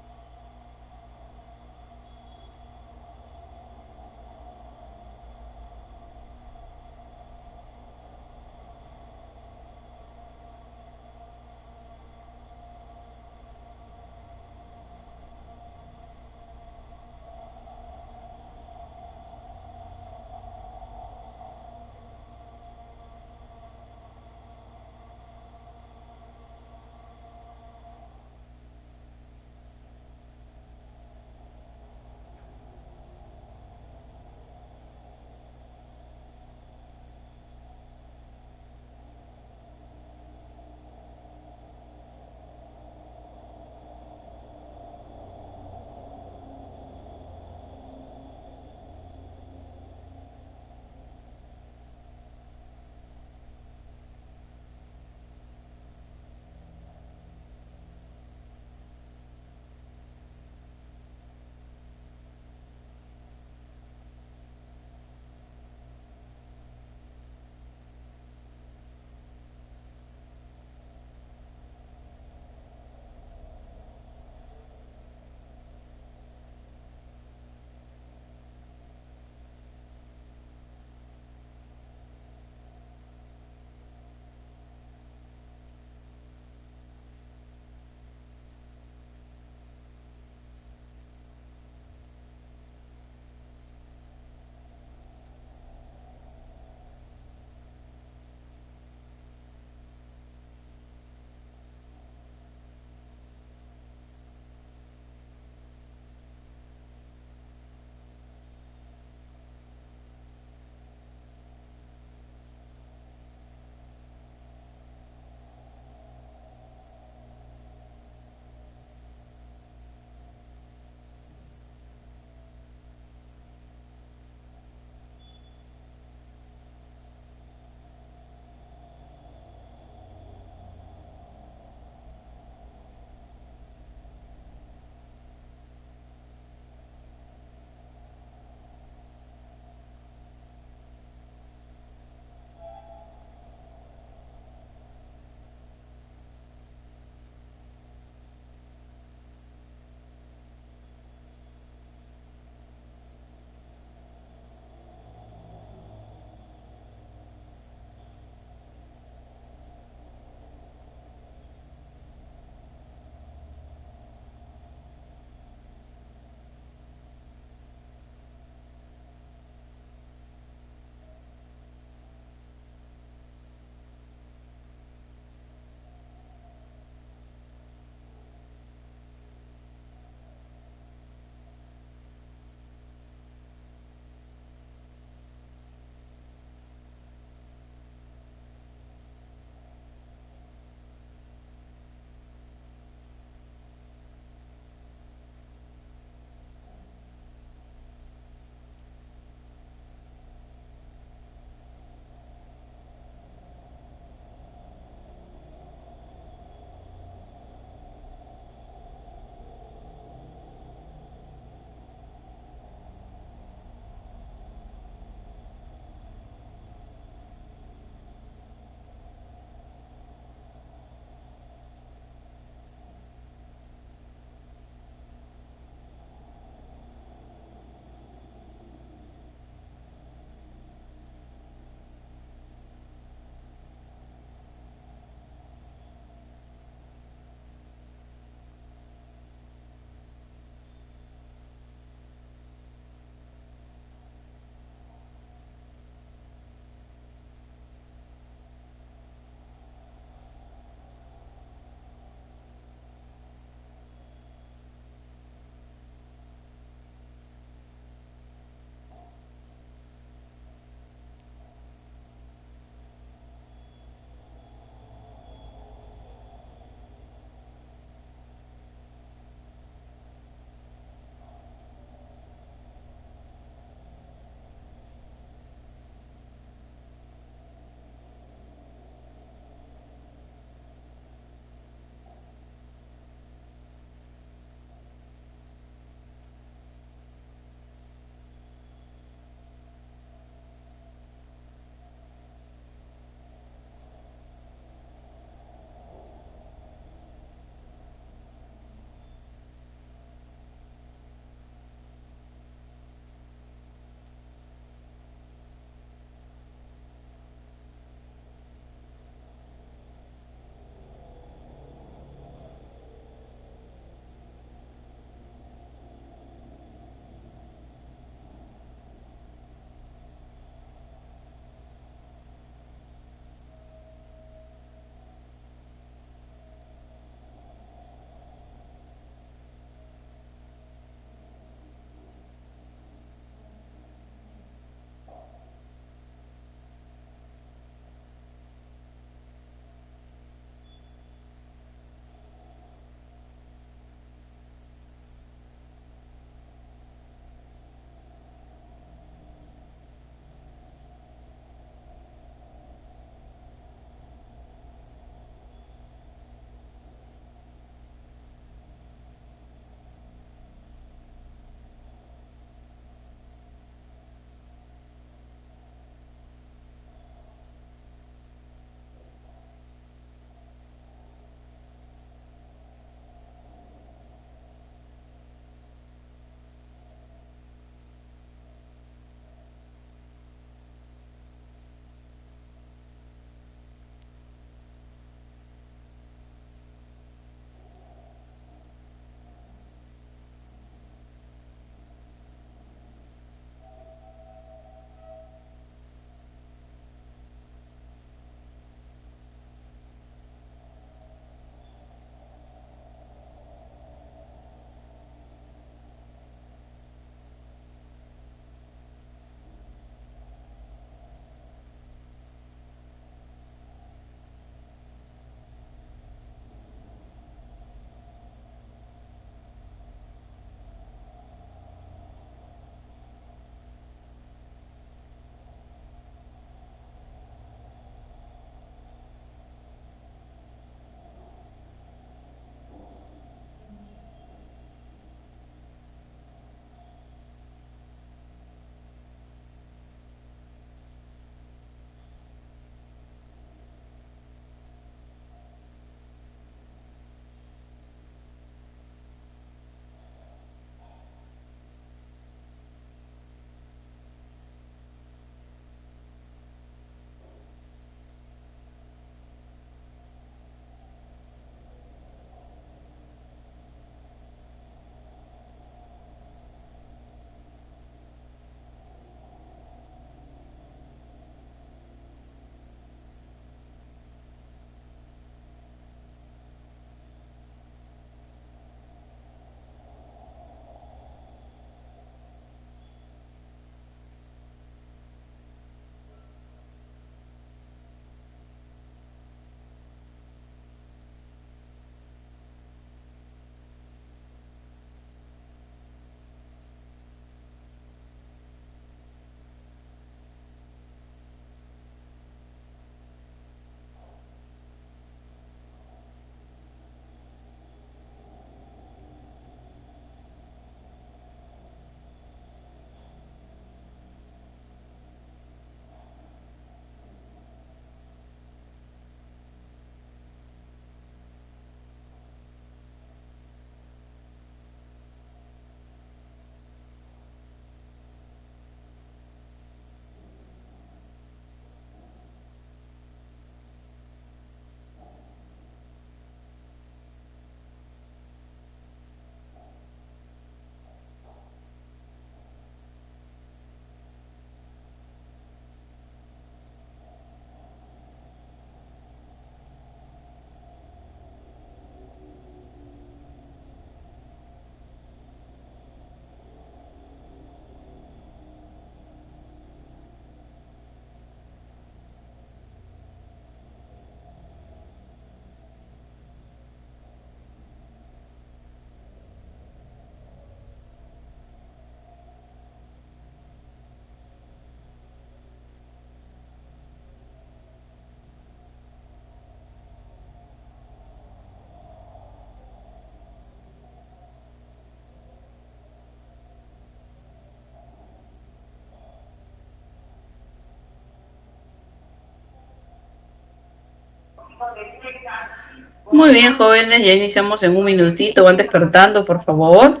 Muy bien, jóvenes, ya iniciamos en un minutito. Van despertando, por favor.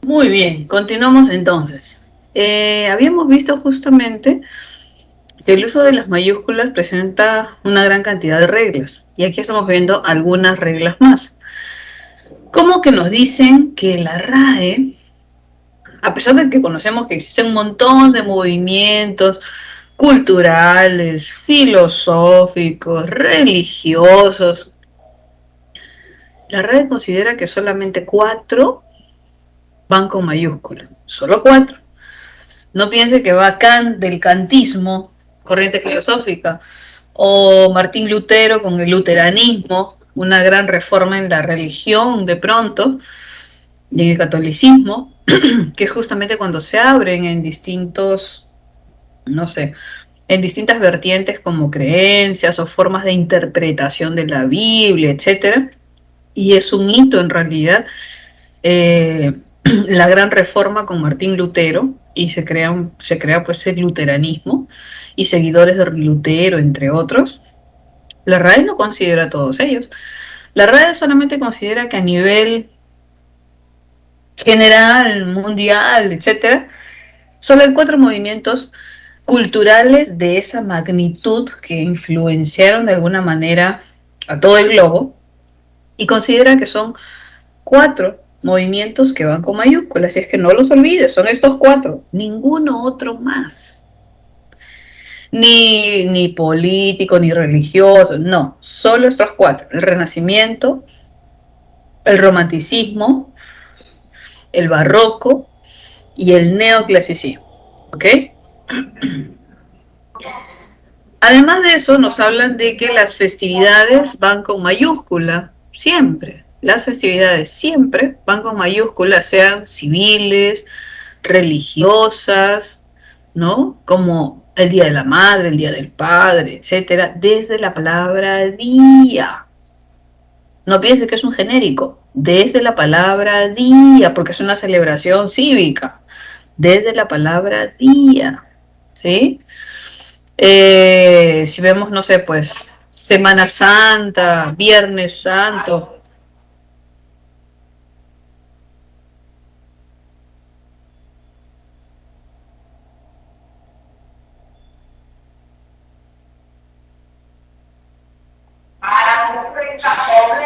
Muy bien, continuamos entonces. Habíamos visto justamente que el uso de las mayúsculas presenta una gran cantidad de reglas. Y aquí estamos viendo algunas reglas más. Como que nos dicen que la RAE, a pesar de que conocemos que existen un montón de movimientos culturales, filosóficos, religiosos, la RAE considera que solamente 4 van con mayúscula. Solo 4. No piense que va Kant del kantismo, corriente filosófica, o Martín Lutero con el luteranismo, una gran reforma en la religión de pronto, y en el catolicismo, que es justamente cuando se abren en distintos, no sé, en distintas vertientes como creencias o formas de interpretación de la Biblia, etcétera. Y es un hito en realidad la gran reforma con Martín Lutero y se crea pues el luteranismo y seguidores de Lutero, entre otros. La RAE no considera a todos ellos. La RAE solamente considera que a nivel general, mundial, etcétera, solo hay 4 movimientos culturales de esa magnitud que influenciaron de alguna manera a todo el globo y considera que son 4 movimientos que van con mayúsculas, y es que no los olvides, son estos 4, ninguno otro más. Ni político, ni religioso, no, solo estos 4, el Renacimiento, el Romanticismo, el Barroco y el Neoclasicismo, ¿ok? Además de eso, nos hablan de que las festividades van con mayúscula, siempre. Las festividades siempre van con mayúscula, sean civiles, religiosas, ¿no? Como el Día de la Madre, el Día del Padre, etcétera, desde la palabra día. No piense que es un genérico, desde la palabra día, porque es una celebración cívica, desde la palabra día, ¿sí? Si vemos, no sé, pues, Semana Santa, Viernes Santo.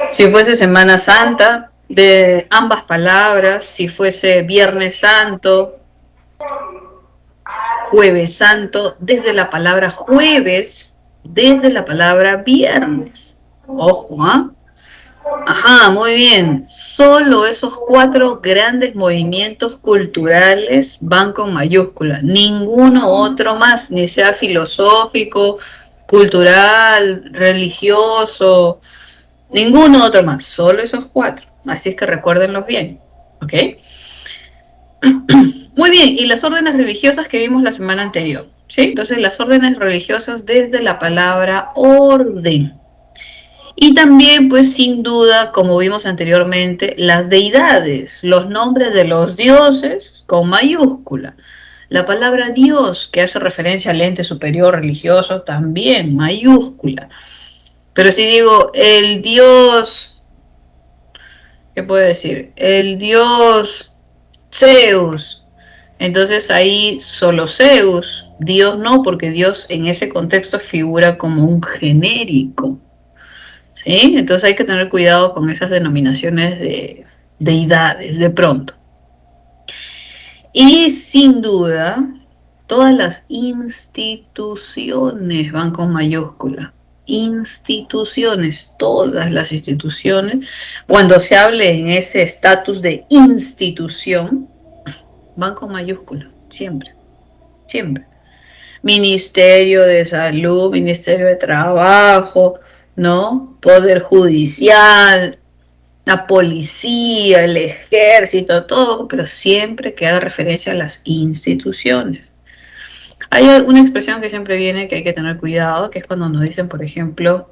Si fuese Semana Santa, de ambas palabras, si fuese Viernes Santo, Jueves Santo, desde la palabra jueves, desde la palabra viernes. Ojo, ¿ah? Ajá, muy bien. Solo esos 4 grandes movimientos culturales van con mayúscula. Ninguno otro más, ni sea filosófico, cultural, religioso, ninguno otro más. Solo esos 4. Así es que recuérdenlos bien. ¿Ok? Muy bien, y las órdenes religiosas que vimos la semana anterior, ¿sí? Entonces, las órdenes religiosas desde la palabra orden. Y también, pues, sin duda, como vimos anteriormente, las deidades, los nombres de los dioses con mayúscula. La palabra Dios, que hace referencia al ente superior religioso, también mayúscula. Pero si digo el Dios, ¿qué puedo decir? El Dios Zeus, entonces ahí solo Zeus, Dios no, porque Dios en ese contexto figura como un genérico, ¿sí? Entonces hay que tener cuidado con esas denominaciones de deidades de pronto. Y sin duda, todas las instituciones van con mayúscula. instituciones, todas las instituciones, cuando se hable en ese estatus de institución, van con mayúscula, siempre, siempre. Ministerio de Salud, Ministerio de Trabajo, ¿no? Poder Judicial, la policía, el ejército, todo, pero siempre que haga referencia a las instituciones. Hay una expresión que siempre viene que hay que tener cuidado, que es cuando nos dicen, por ejemplo,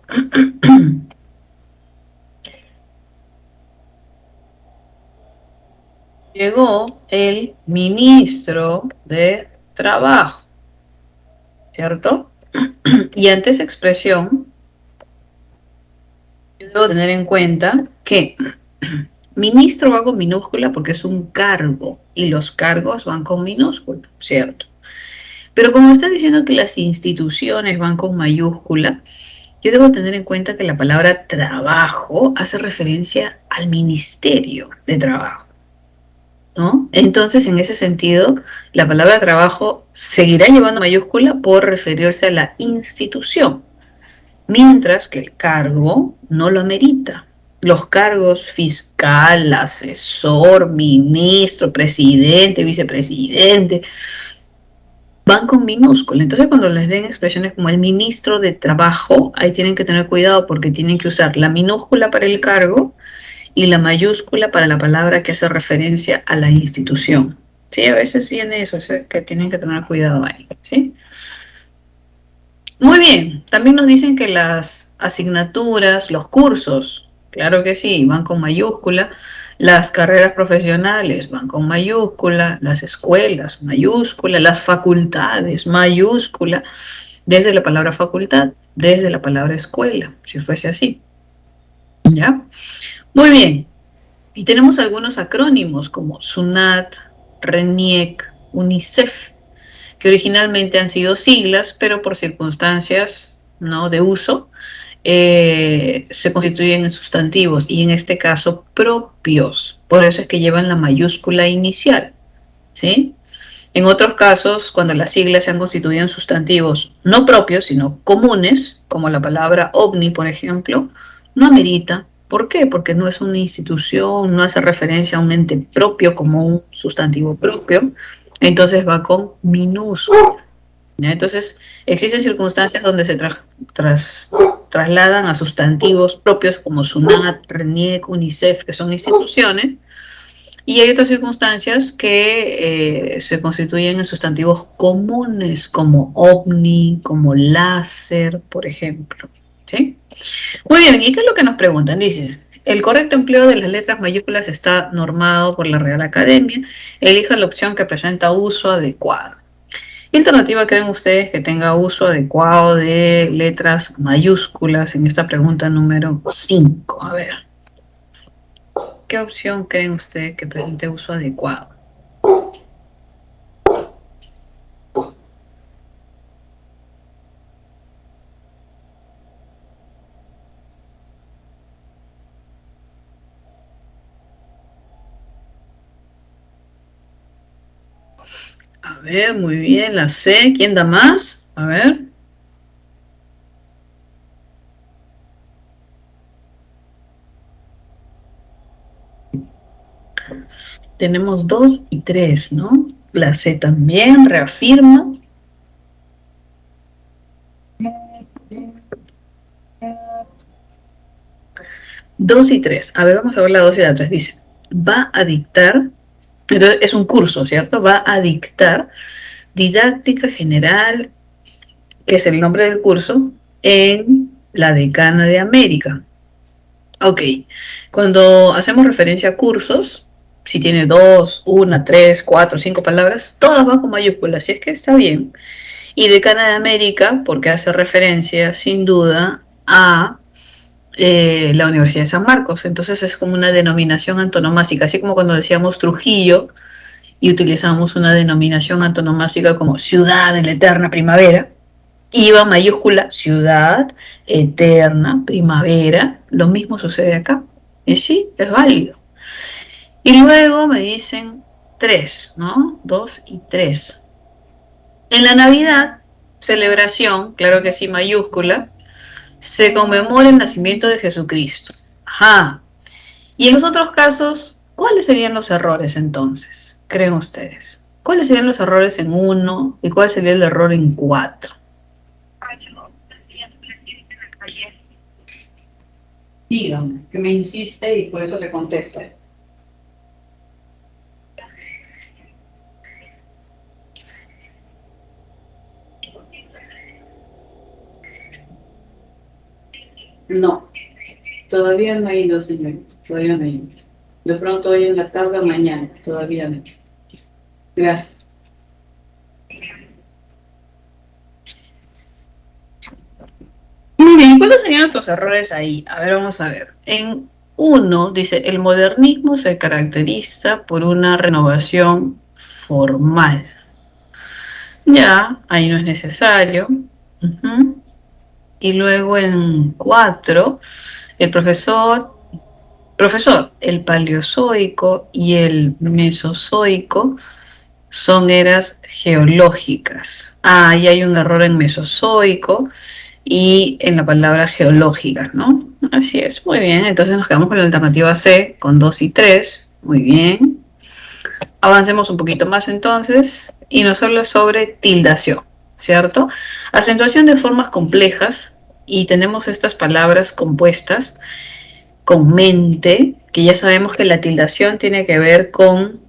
llegó el ministro de Trabajo, ¿cierto? Y ante esa expresión, yo debo tener en cuenta que ministro va con minúscula porque es un cargo y los cargos van con minúscula, ¿cierto? Pero como está diciendo que las instituciones van con mayúscula, yo debo tener en cuenta que la palabra trabajo hace referencia al Ministerio de Trabajo, ¿no? Entonces, en ese sentido, la palabra trabajo seguirá llevando mayúscula por referirse a la institución, mientras que el cargo no lo amerita. Los cargos fiscal, asesor, ministro, presidente, vicepresidente, van con minúscula. Entonces, cuando les den expresiones como el ministro de Trabajo, ahí tienen que tener cuidado porque tienen que usar la minúscula para el cargo y la mayúscula para la palabra que hace referencia a la institución. Sí, a veces viene eso, es que tienen que tener cuidado ahí, ¿sí? Muy bien, también nos dicen que las asignaturas, los cursos, claro que sí, van con mayúscula, las carreras profesionales van con mayúscula, las escuelas, mayúscula, las facultades, mayúscula, desde la palabra facultad, desde la palabra escuela, si fuese así. ¿Ya? Muy bien. Y tenemos algunos acrónimos como SUNAT, RENIEC, UNICEF, que originalmente han sido siglas, pero por circunstancias, ¿no?, de uso, se constituyen en sustantivos y en este caso propios. Por eso es que llevan la mayúscula inicial, ¿sí? En otros casos, cuando las siglas se han constituido en sustantivos no propios, sino comunes, como la palabra ovni, por ejemplo, no amerita. ¿Por qué? Porque no es una institución, no hace referencia a un ente propio como un sustantivo propio, entonces va con minúscula. ¿Ya? Entonces, existen circunstancias donde se trasladan a sustantivos propios como SUNAT, RENIEC, UNICEF, que son instituciones, y hay otras circunstancias que se constituyen en sustantivos comunes como ovni, como láser, por ejemplo. ¿Sí? Muy bien, ¿y qué es lo que nos preguntan? Dice, el correcto empleo de las letras mayúsculas está normado por la Real Academia. Elija la opción que presenta uso adecuado. ¿Qué alternativa creen ustedes que tenga uso adecuado de letras mayúsculas en esta pregunta número 5? A ver. ¿Qué opción creen ustedes que presente uso adecuado? A ver, muy bien, la C. ¿Quién da más? A ver. Tenemos 2 y 3, ¿no? La C también reafirma. Dos y 3. A ver, vamos a ver la 2 y la 3. Dice, va a dictar, entonces es un curso, ¿cierto? Va a dictar didáctica general, que es el nombre del curso, en la Decana de América. Ok, cuando hacemos referencia a cursos, si tiene 2, 1, 3, 4, 5 palabras, todas van con mayúsculas, si es que está bien. Y Decana de América, porque hace referencia, sin duda, a la Universidad de San Marcos. Entonces es como una denominación antonomásica, así como cuando decíamos Trujillo y utilizamos una denominación antonomásica como Ciudad de la Eterna Primavera, iba mayúscula Ciudad Eterna Primavera, lo mismo sucede acá, y sí, es válido. Y luego me dicen 3, ¿no? 2 y 3. En la Navidad, celebración, claro que sí, mayúscula, se conmemora el nacimiento de Jesucristo. Ajá. Y en los otros casos, ¿cuáles serían los errores entonces? ¿Creen ustedes? ¿Cuáles serían los errores en 1 y cuál sería el error en 4? Dígame, que me insiste y por eso le contesto. No, todavía no he ido, señor. Todavía no he ido. De pronto hoy en la tarde o mañana. Todavía no. Gracias. Muy bien, ¿cuáles serían nuestros errores ahí? A ver, vamos a ver. En 1 dice, el modernismo se caracteriza por una renovación formal. Ya, ahí no es necesario. Y luego en 4, el profesor, el paleozoico y el mesozoico son eras geológicas. Ah, ahí hay un error en mesozoico y en la palabra geológica, ¿no? Así es, muy bien. Entonces nos quedamos con la alternativa C, con 2 y 3. Muy bien. Avancemos un poquito más entonces y nos habla sobre tildación, ¿cierto? Acentuación de formas complejas y tenemos estas palabras compuestas con mente, que ya sabemos que la tildación tiene que ver con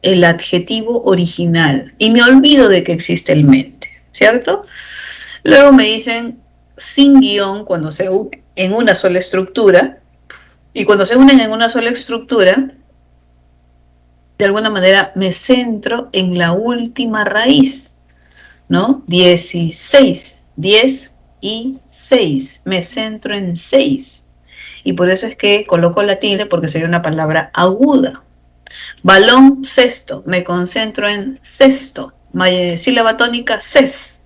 el adjetivo original y me olvido de que existe el mente, ¿cierto? Luego me dicen sin guión cuando se unen en una sola estructura y cuando se unen en una sola estructura de alguna manera me centro en la última raíz, ¿no? 16, 10 y 6, me centro en 6 y por eso es que coloco la tilde porque sería una palabra aguda. Balón, sexto, me concentro en sexto, sílaba tónica, ses,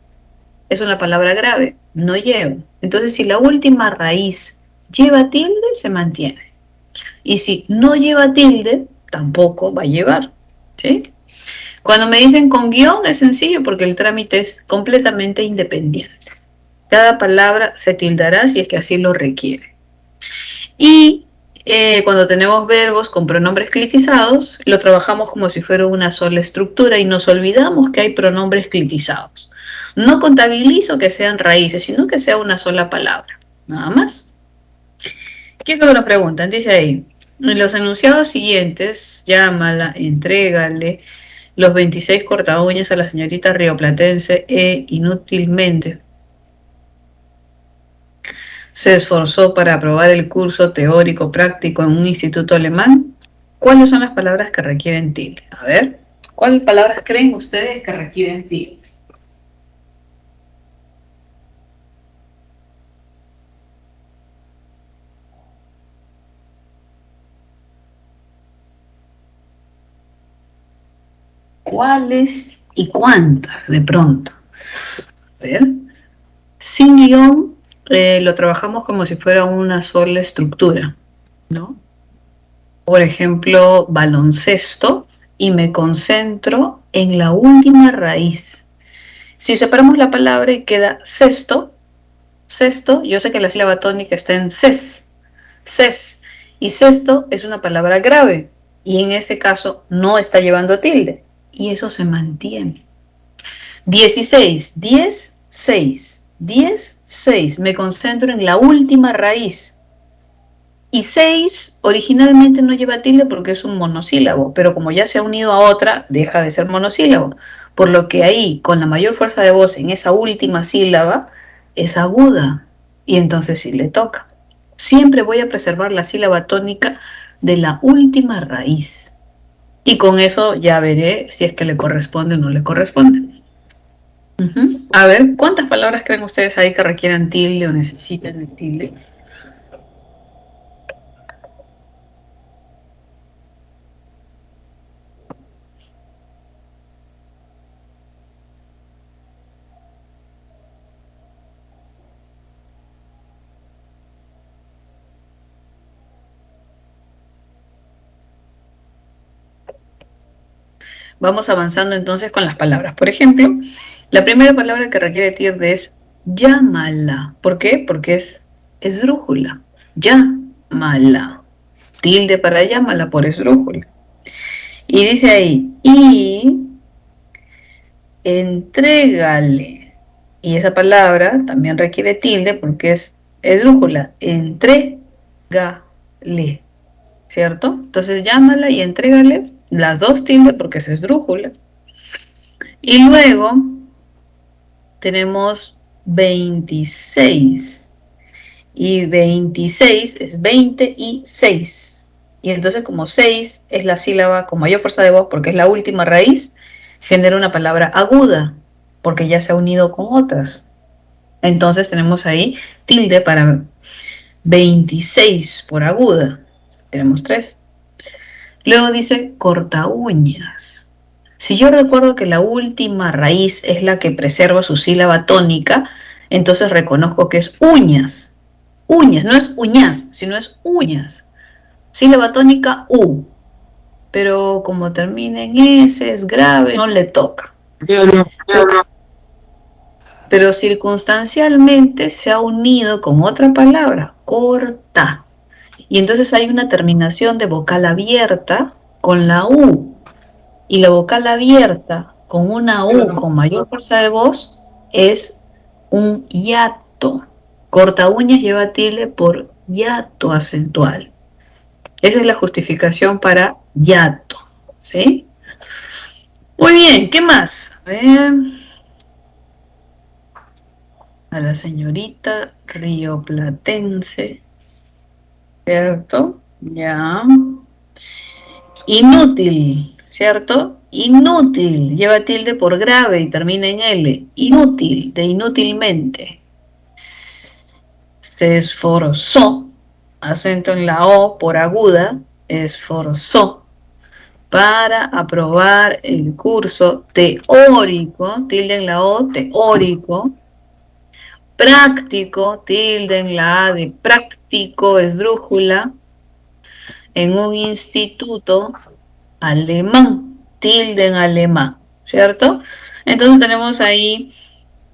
es una palabra grave, no llevo. Entonces si la última raíz lleva tilde, se mantiene. Y si no lleva tilde, tampoco va a llevar, ¿sí? Cuando me dicen con guión es sencillo porque el trámite es completamente independiente. Cada palabra se tildará si es que así lo requiere. Y cuando tenemos verbos con pronombres clitizados, lo trabajamos como si fuera una sola estructura y nos olvidamos que hay pronombres clitizados. No contabilizo que sean raíces, sino que sea una sola palabra. Nada más. ¿Qué es lo que nos preguntan? Dice ahí, en los enunciados siguientes, llámala, entrégale los 26 corta uñas a la señorita rioplatense inútilmente se esforzó para aprobar el curso teórico práctico en un instituto alemán. ¿Cuáles son las palabras que requieren tilde? A ver, ¿cuáles palabras creen ustedes que requieren tilde? ¿Cuáles y cuántas de pronto? A ver, sin guión lo trabajamos como si fuera una sola estructura, ¿no? Por ejemplo, baloncesto y me concentro en la última raíz. Si separamos la palabra y queda sexto, sexto, yo sé que la sílaba tónica está en ses, y sexto es una palabra grave, y en ese caso no está llevando tilde, y eso se mantiene. 16, 10, 6, 10, 6, me concentro en la última raíz, y 6 originalmente no lleva tilde porque es un monosílabo, pero como ya se ha unido a otra, deja de ser monosílabo, por lo que ahí, con la mayor fuerza de voz en esa última sílaba, es aguda, y entonces sí le toca. Siempre voy a preservar la sílaba tónica de la última raíz, y con eso ya veré si es que le corresponde o no le corresponde. A ver, ¿cuántas palabras creen ustedes ahí que requieran tilde o necesitan el tilde? Vamos avanzando entonces con las palabras. Por ejemplo, la primera palabra que requiere tilde es llámala. ¿Por qué? Porque es esdrújula. Llámala. Tilde para llámala por esdrújula. Y dice ahí, y entrégale. Y esa palabra también requiere tilde porque es esdrújula. Entrégale. ¿Cierto? Entonces llámala y entrégale las dos tildes porque es esdrújula. Y luego tenemos 26. Y 26 es 20 y 6. Y entonces como 6 es la sílaba con mayor fuerza de voz porque es la última raíz, genera una palabra aguda porque ya se ha unido con otras. Entonces tenemos ahí tilde para 26 por aguda. Tenemos 3. Luego dice corta uñas. Si yo recuerdo que la última raíz es la que preserva su sílaba tónica, entonces reconozco que es uñas. Uñas, no es uñas, sino es uñas. Sílaba tónica U. Pero como termina en S, es grave, no le toca. Pero circunstancialmente se ha unido con otra palabra, corta. Y entonces hay una terminación de vocal abierta con la U. Y la vocal abierta con una U con mayor fuerza de voz es un hiato. Corta uñas lleva tilde por hiato acentual. Esa es la justificación para hiato. ¿Sí? Muy bien, ¿qué más? A ver. A la señorita rioplatense. ¿Cierto? Ya. Inútil, ¿cierto? Inútil, lleva tilde por grave y termina en L. Inútil, de inútilmente. Se esforzó, acento en la O por aguda, esforzó, para aprobar el curso teórico, tilde en la O, teórico, práctico, tilde en la A de práctico, esdrújula, en un instituto alemán, tilde en alemán, ¿cierto? Entonces tenemos ahí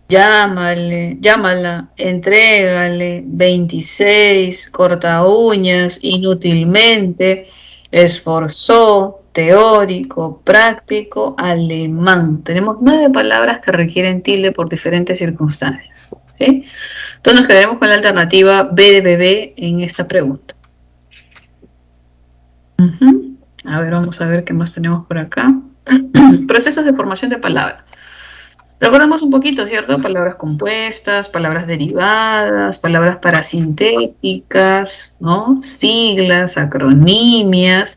llámala, entrégale, 26, corta uñas, inútilmente, esforzó, teórico, práctico, alemán. Tenemos 9 palabras que requieren tilde por diferentes circunstancias. ¿Sí? Entonces nos quedaremos con la alternativa B de bebé en esta pregunta. A ver, vamos a ver qué más tenemos por acá. Procesos de formación de palabras. Recordamos un poquito, ¿cierto? Palabras compuestas, palabras derivadas, palabras parasintéticas, ¿no? Siglas, acronimias.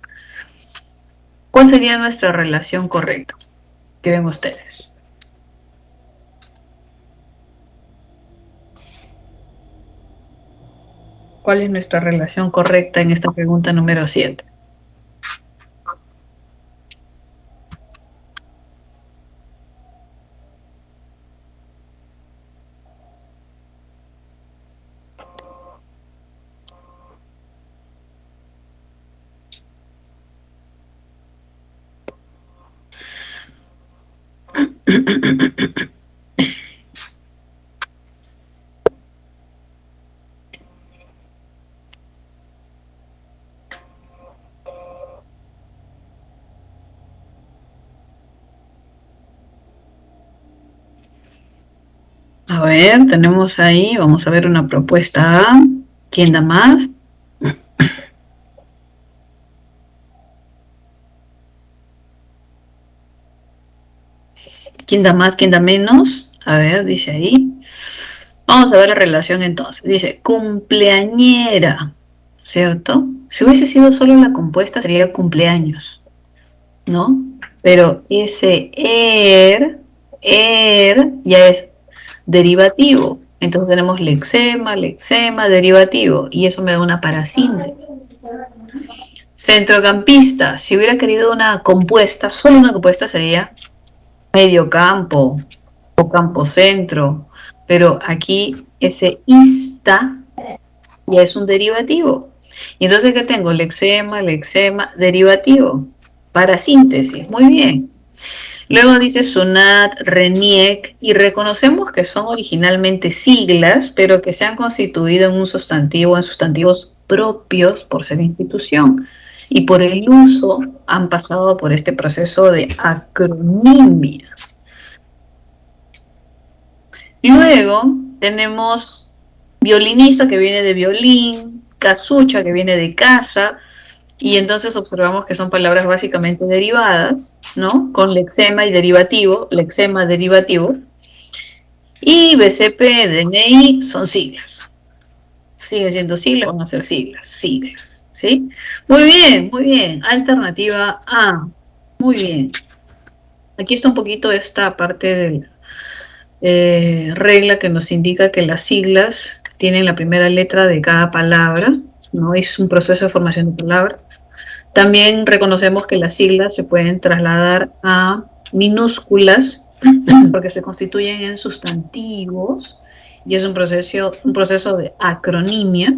¿Cuál sería nuestra relación correcta? ¿Qué ven ustedes? ¿Cuál es nuestra relación correcta en esta pregunta número 7? A ver, tenemos ahí, vamos a ver una propuesta A. ¿Quién da más? ¿Quién da más? ¿Quién da menos? A ver, dice ahí. Vamos a ver la relación entonces. Dice, cumpleañera, ¿cierto? Si hubiese sido solo la compuesta sería cumpleaños, ¿no? Pero ese ya es derivativo. Entonces tenemos lexema, derivativo. Y eso me da una parasíntesis. Centrocampista. Si hubiera querido una compuesta, solo una compuesta sería mediocampo o campo centro. Pero aquí ese ista ya es un derivativo. Y entonces, ¿qué tengo? Lexema, derivativo. Parasíntesis. Muy bien. Luego dice SUNAT, RENIEC, y reconocemos que son originalmente siglas, pero que se han constituido en un sustantivo, en sustantivos propios por ser institución. Y por el uso han pasado por este proceso de acronimia. Luego tenemos violinista, que viene de violín, casucha, que viene de casa, y entonces observamos que son palabras básicamente derivadas, ¿no? Con lexema y derivativo, lexema, derivativo. Y BCP, DNI son siglas. Siguen siendo siglas, van a ser siglas, ¿sí? Muy bien. Alternativa A. Muy bien. Aquí está un poquito esta parte de la regla que nos indica que las siglas tienen la primera letra de cada palabra, ¿no? Es un proceso de formación de palabras. También reconocemos que las siglas se pueden trasladar a minúsculas porque se constituyen en sustantivos y es un proceso de acronimia.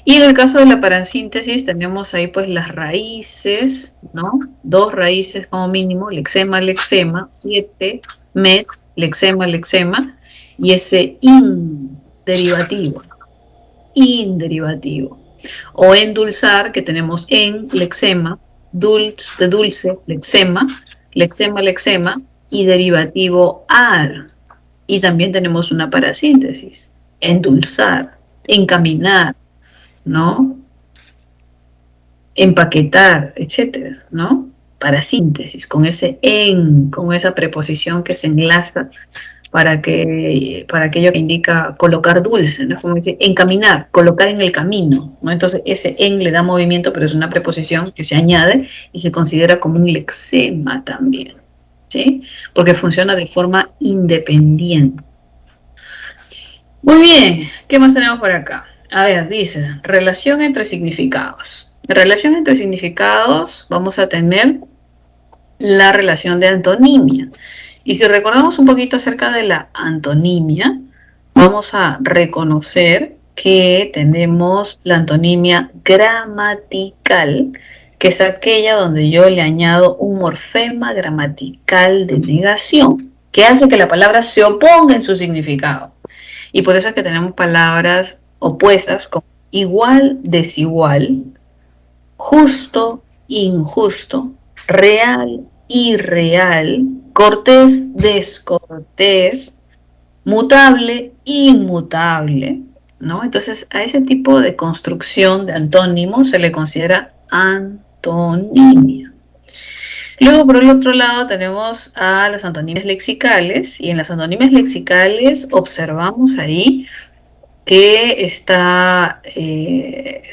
Y en el caso de la paransíntesis tenemos ahí pues las raíces, ¿no? 2 raíces como mínimo, lexema, lexema, 7 mes, lexema, lexema, y ese derivativo. O endulzar, que tenemos en, lexema, de dulce, lexema, lexema, y derivativo ar. Y también tenemos una parasíntesis, endulzar, encaminar, ¿no? Empaquetar, etcétera, ¿no? Parasíntesis, con ese en, con esa preposición que se enlaza para aquello que indica colocar dulce, ¿no? Como dice, encaminar, colocar en el camino, ¿no? Entonces ese en le da movimiento, pero es una preposición que se añade y se considera como un lexema también, ¿sí? Porque funciona de forma independiente. Muy bien, ¿qué más tenemos por acá? A ver, dice, relación entre significados. En relación entre significados vamos a tener la relación de antonimia. Y si recordamos un poquito acerca de la antonimia, vamos a reconocer que tenemos la antonimia gramatical, que es aquella donde yo le añado un morfema gramatical de negación, que hace que la palabra se oponga en su significado. Y por eso es que tenemos palabras opuestas como igual, desigual, justo, injusto, real, irreal, cortés, descortés, mutable, inmutable, ¿no? Entonces, a ese tipo de construcción de antónimos se le considera antonimia. Luego, por el otro lado, tenemos a las antonimias lexicales, y en las antonimias lexicales observamos ahí que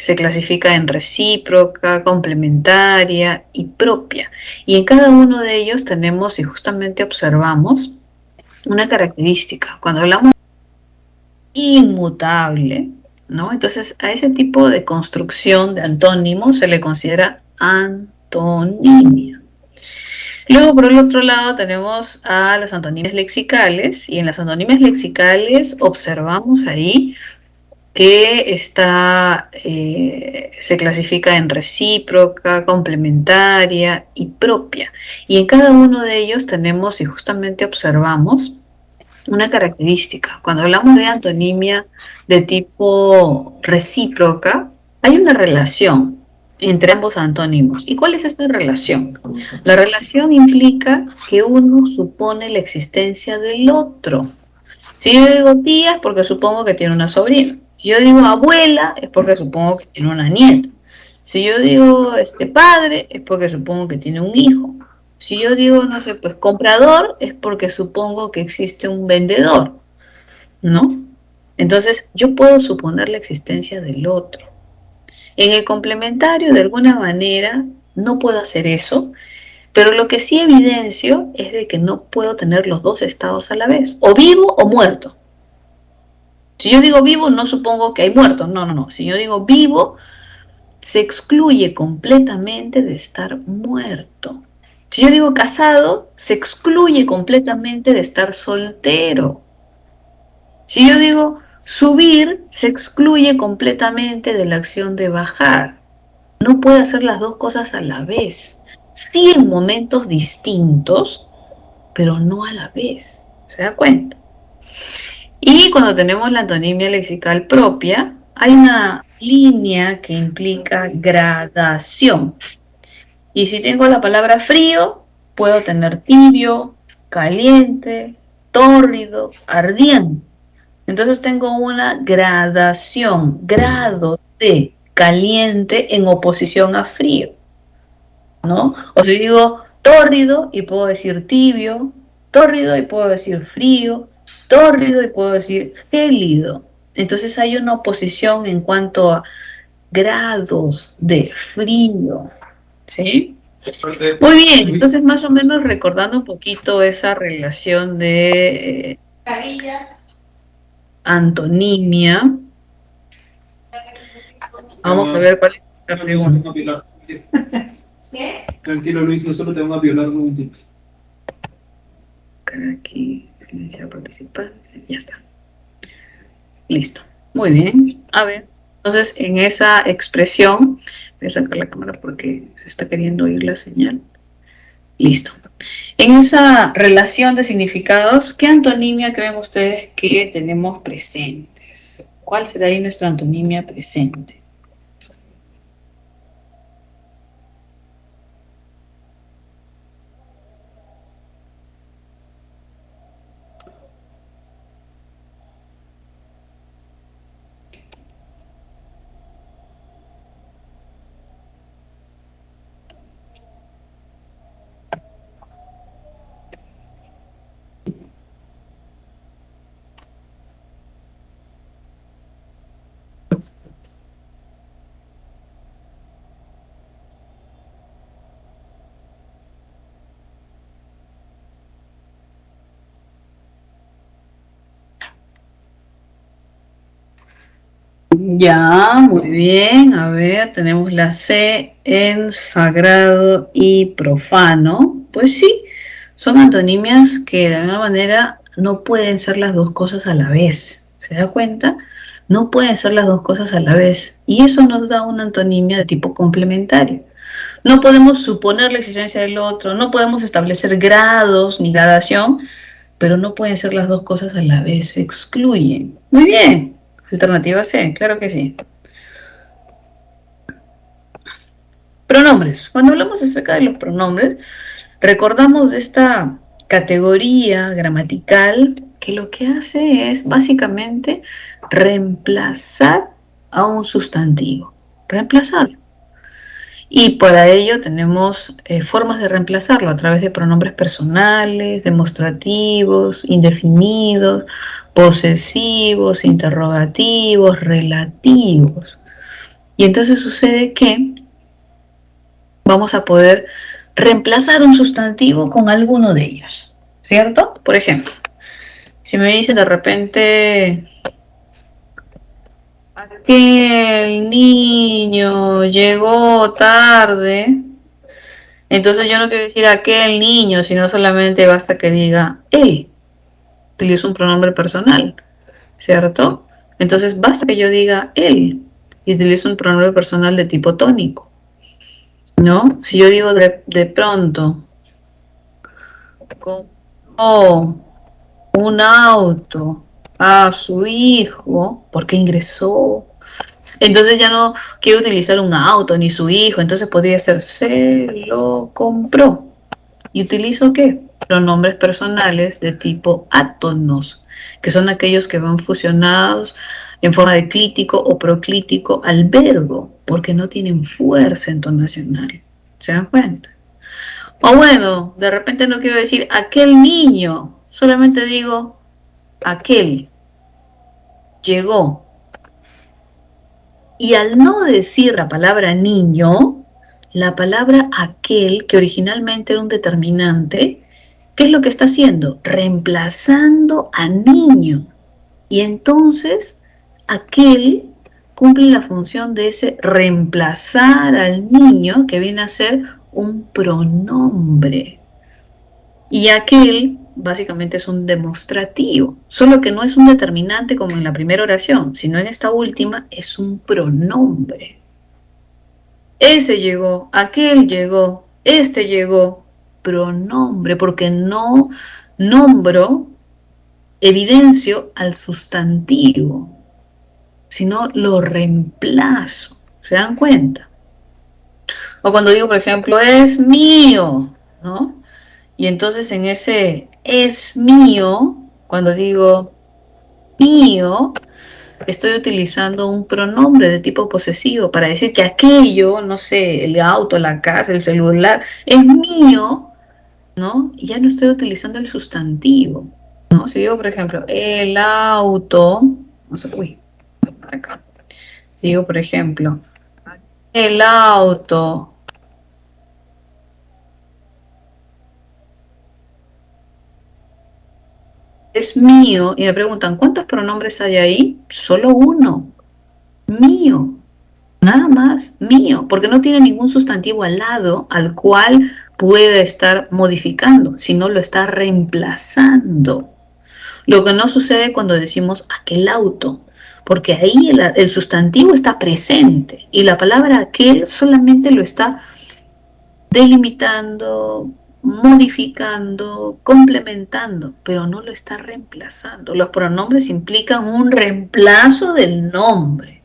se clasifica en recíproca, complementaria y propia. Y en cada uno de ellos tenemos y justamente observamos una característica. Cuando hablamos de inmutable, ¿no? Entonces a ese tipo de construcción de antónimos se le considera antonimia. Luego, por el otro lado, tenemos a las antonimias lexicales, y en las antonimias lexicales observamos ahí que se clasifica en recíproca, complementaria y propia. Y en cada uno de ellos tenemos y justamente observamos una característica. Cuando hablamos de antonimia de tipo recíproca, hay una relación entre ambos antónimos. ¿Y cuál es esta relación? La relación implica que uno supone la existencia del otro. Si yo digo tía es porque supongo que tiene una sobrina. Si yo digo abuela es porque supongo que tiene una nieta. Si yo digo padre es porque supongo que tiene un hijo. Si yo digo, no sé, pues comprador es porque supongo que existe un vendedor, ¿no? Entonces yo puedo suponer la existencia del otro. En el complementario, de alguna manera, no puedo hacer eso, pero lo que sí evidencio es de que no puedo tener los dos estados a la vez, o vivo o muerto. Si yo digo vivo, no supongo que hay muertos, no. Si yo digo vivo, se excluye completamente de estar muerto. Si yo digo casado, se excluye completamente de estar soltero. Si yo digo subir, se excluye completamente de la acción de bajar. No puede hacer las dos cosas a la vez. Sí, en momentos distintos, pero no a la vez. ¿Se da cuenta? Y cuando tenemos la antonimia lexical propia, hay una línea que implica gradación. Y si tengo la palabra frío, puedo tener tibio, caliente, tórrido, ardiente. Entonces tengo una gradación, grado de caliente en oposición a frío, ¿no? O si digo tórrido y puedo decir tibio, tórrido y puedo decir frío, tórrido y puedo decir gélido. Entonces hay una oposición en cuanto a grados de frío, ¿sí? Muy bien, entonces más o menos recordando un poquito esa relación de antonimia, vamos a ver cuál es nuestra pregunta. ¿Qué? Tranquilo, Luis, nosotros te vamos a violar un momentito. Aquí, iniciar participancia, ya está. Listo. Muy bien. A ver, entonces en esa expresión, voy a sacar la cámara porque se está queriendo oír la señal. Listo. En esa relación de significados, ¿qué antonimia creen ustedes que tenemos presentes? ¿Cuál será ahí nuestra antonimia presente? Ya, muy bien. A ver, tenemos la C en sagrado y profano. Pues sí, son antonimias que de alguna manera no pueden ser las dos cosas a la vez. ¿Se da cuenta? No pueden ser las dos cosas a la vez. Y eso nos da una antonimia de tipo complementario. No podemos suponer la existencia del otro, no podemos establecer grados ni gradación, pero no pueden ser las dos cosas a la vez, se excluyen. Muy bien. Alternativa C, claro que sí. Pronombres. Cuando hablamos acerca de los pronombres, recordamos de esta categoría gramatical que lo que hace es básicamente reemplazar a un sustantivo. Reemplazarlo. Y para ello tenemos formas de reemplazarlo a través de pronombres personales, demostrativos, indefinidos, posesivos, interrogativos, relativos. Y entonces sucede que vamos a poder reemplazar un sustantivo con alguno de ellos, ¿cierto? Por ejemplo, si me dicen de repente, aquel niño llegó tarde, entonces yo no quiero decir aquel niño, sino solamente basta que diga él. Utilizo un pronombre personal, ¿cierto? Entonces basta que yo diga él y utilizo un pronombre personal de tipo tónico, ¿no? Si yo digo de pronto, compró un auto a su hijo porque ingresó, entonces ya no quiero utilizar un auto ni su hijo, entonces podría ser se lo compró. ¿Y utilizo qué? Pronombres personales de tipo átonos, que son aquellos que van fusionados en forma de clítico o proclítico al verbo, porque no tienen fuerza entonacional. ¿Se dan cuenta? O bueno, de repente no quiero decir aquel niño, solamente digo aquel, llegó. Y al no decir la palabra niño, la palabra aquel, que originalmente era un determinante, ¿qué es lo que está haciendo? Reemplazando a niño. Y entonces, aquel cumple la función de ese reemplazar al niño, que viene a ser un pronombre. Y aquel básicamente es un demostrativo, solo que no es un determinante como en la primera oración, sino en esta última es un pronombre. Ese llegó, aquel llegó, este llegó, pronombre, porque no nombro, evidencio al sustantivo, sino lo reemplazo. ¿Se dan cuenta? O cuando digo, por ejemplo, es mío, ¿no? Y entonces en ese es mío, cuando digo mío, estoy utilizando un pronombre de tipo posesivo para decir que aquello, no sé, el auto, la casa, el celular, es mío, ¿no? Y ya no estoy utilizando el sustantivo, ¿no? Si digo, por ejemplo, el auto, no sé, uy, para acá. Si digo, por ejemplo, el auto es mío, y me preguntan, ¿cuántos pronombres hay ahí? Solo uno, mío. Nada más, mío, porque no tiene ningún sustantivo al lado al cual puede estar modificando, sino lo está reemplazando. Lo que no sucede cuando decimos aquel auto, porque ahí el sustantivo está presente y la palabra aquel solamente lo está delimitando, modificando, complementando, pero no lo está reemplazando. Los pronombres implican un reemplazo del nombre.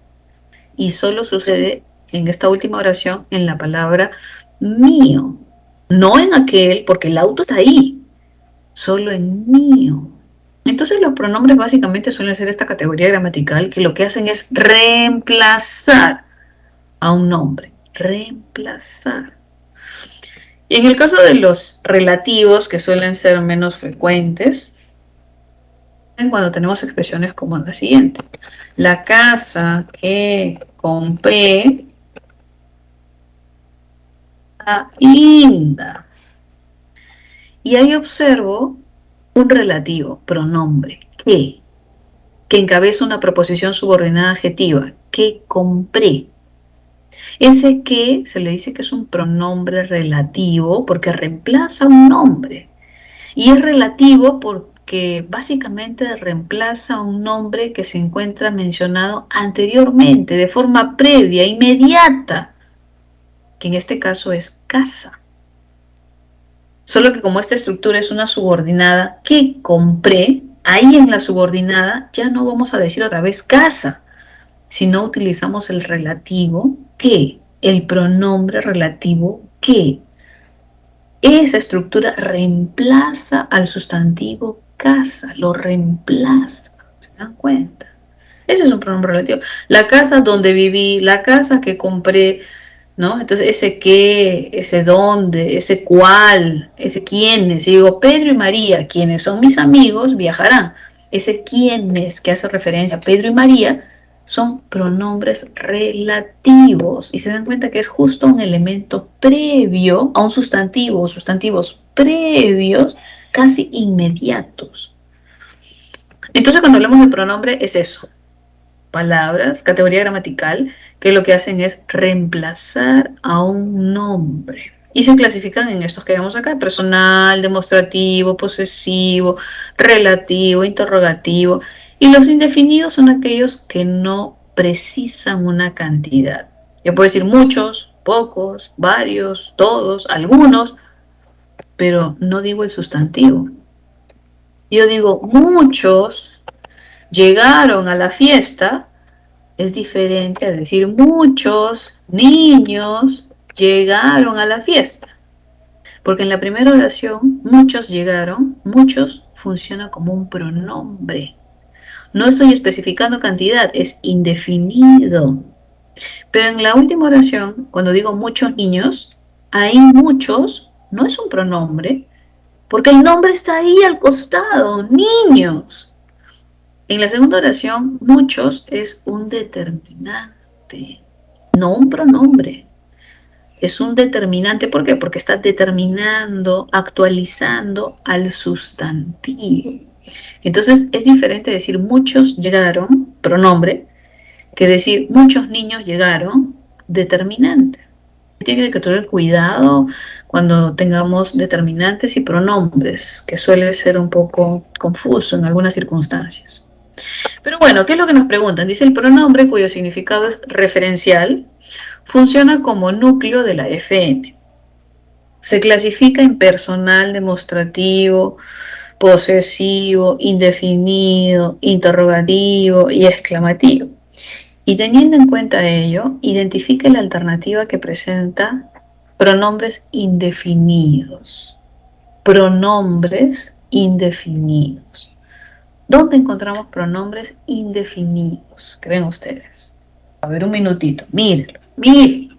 Y solo sucede en esta última oración en la palabra mío, no en aquel, porque el auto está ahí, solo en mío. Entonces los pronombres básicamente suelen ser esta categoría gramatical que lo que hacen es reemplazar a un nombre, reemplazar. Y en el caso de los relativos, que suelen ser menos frecuentes, cuando tenemos expresiones como la siguiente: la casa que compré está linda. Y ahí observo un relativo, pronombre, que encabeza una proposición subordinada adjetiva, que compré. Ese que se le dice que es un pronombre relativo porque reemplaza un nombre. Y es relativo porque básicamente reemplaza un nombre que se encuentra mencionado anteriormente, de forma previa, inmediata, que en este caso es casa. Solo que como esta estructura es una subordinada que compré, ahí en la subordinada ya no vamos a decir otra vez casa, sino utilizamos el relativo que, el pronombre relativo que. Esa estructura reemplaza al sustantivo casa, lo reemplaza. ¿Se dan cuenta? Ese es un pronombre relativo. La casa donde viví, la casa que compré, ¿no? Entonces ese qué, ese dónde, ese cuál, ese quiénes. Si digo Pedro y María, quienes son mis amigos, viajarán. Ese quiénes que hace referencia a Pedro y María son pronombres relativos y se dan cuenta que es justo un elemento previo a un sustantivo o sustantivos previos casi inmediatos. Entonces cuando hablamos de pronombre es eso, palabras, categoría gramatical, que lo que hacen es reemplazar a un nombre. Y se clasifican en estos que vemos acá: personal, demostrativo, posesivo, relativo, interrogativo. Y los indefinidos son aquellos que no precisan una cantidad. Yo puedo decir muchos, pocos, varios, todos, algunos, pero no digo el sustantivo. Yo digo muchos llegaron a la fiesta, es diferente a decir muchos niños llegaron a la fiesta. Porque en la primera oración, muchos llegaron, muchos funciona como un pronombre. No estoy especificando cantidad, es indefinido. Pero en la última oración, cuando digo muchos niños, ahí muchos no es un pronombre, porque el nombre está ahí al costado, niños. En la segunda oración, muchos es un determinante, no un pronombre. Es un determinante, ¿por qué? Porque está determinando, actualizando al sustantivo. Entonces es diferente decir muchos llegaron, pronombre, que decir muchos niños llegaron, determinante. Tiene que tener cuidado cuando tengamos determinantes y pronombres, que suele ser un poco confuso en algunas circunstancias. Pero bueno, ¿qué es lo que nos preguntan? Dice: el pronombre, cuyo significado es referencial, funciona como núcleo de la FN. Se clasifica en personal, demostrativo, posesivo, indefinido, interrogativo y exclamativo. Y teniendo en cuenta ello, identifique la alternativa que presenta pronombres indefinidos. Pronombres indefinidos. ¿Dónde encontramos pronombres indefinidos? ¿Creen ustedes? A ver, un minutito. Mírenlo, mírenlo.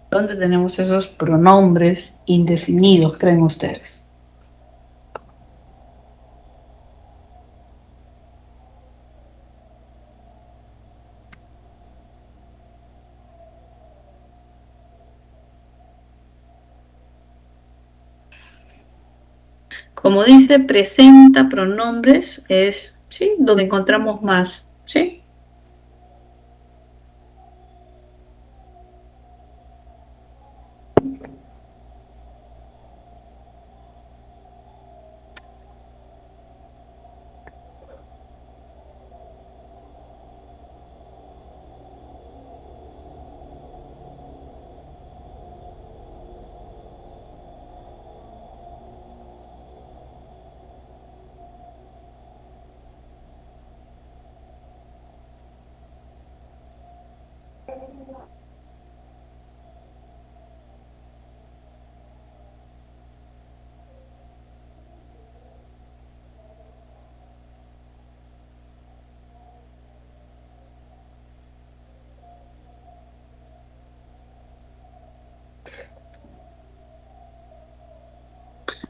¿Dónde tenemos esos pronombres indefinidos, creen ustedes? Como dice, presenta pronombres, es, ¿sí?, donde encontramos más, ¿sí?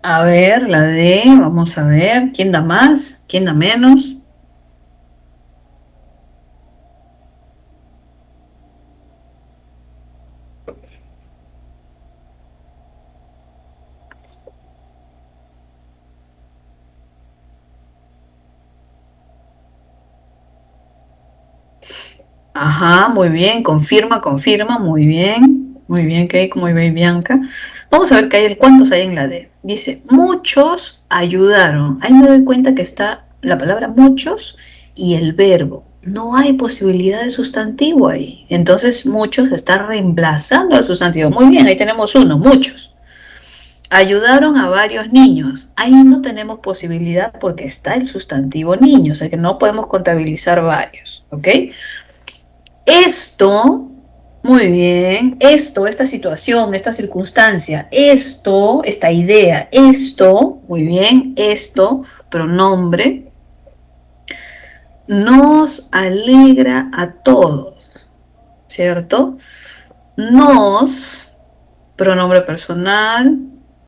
A ver, la D, vamos a ver, ¿quién da más? ¿Quién da menos? Ajá, muy bien, confirma, confirma, muy bien, Keiko, muy bien, Bianca. Vamos a ver cuántos hay en la D. Dice, muchos ayudaron. Ahí me doy cuenta que está la palabra muchos y el verbo. No hay posibilidad de sustantivo ahí. Entonces, muchos está reemplazando al sustantivo. Muy bien, ahí tenemos uno, muchos. Ayudaron a varios niños. Ahí no tenemos posibilidad porque está el sustantivo niño, o sea que no podemos contabilizar varios, ¿ok? Esto, muy bien, esta situación, esta circunstancia, esta idea, muy bien, pronombre, nos alegra a todos, ¿cierto? Nos, pronombre personal,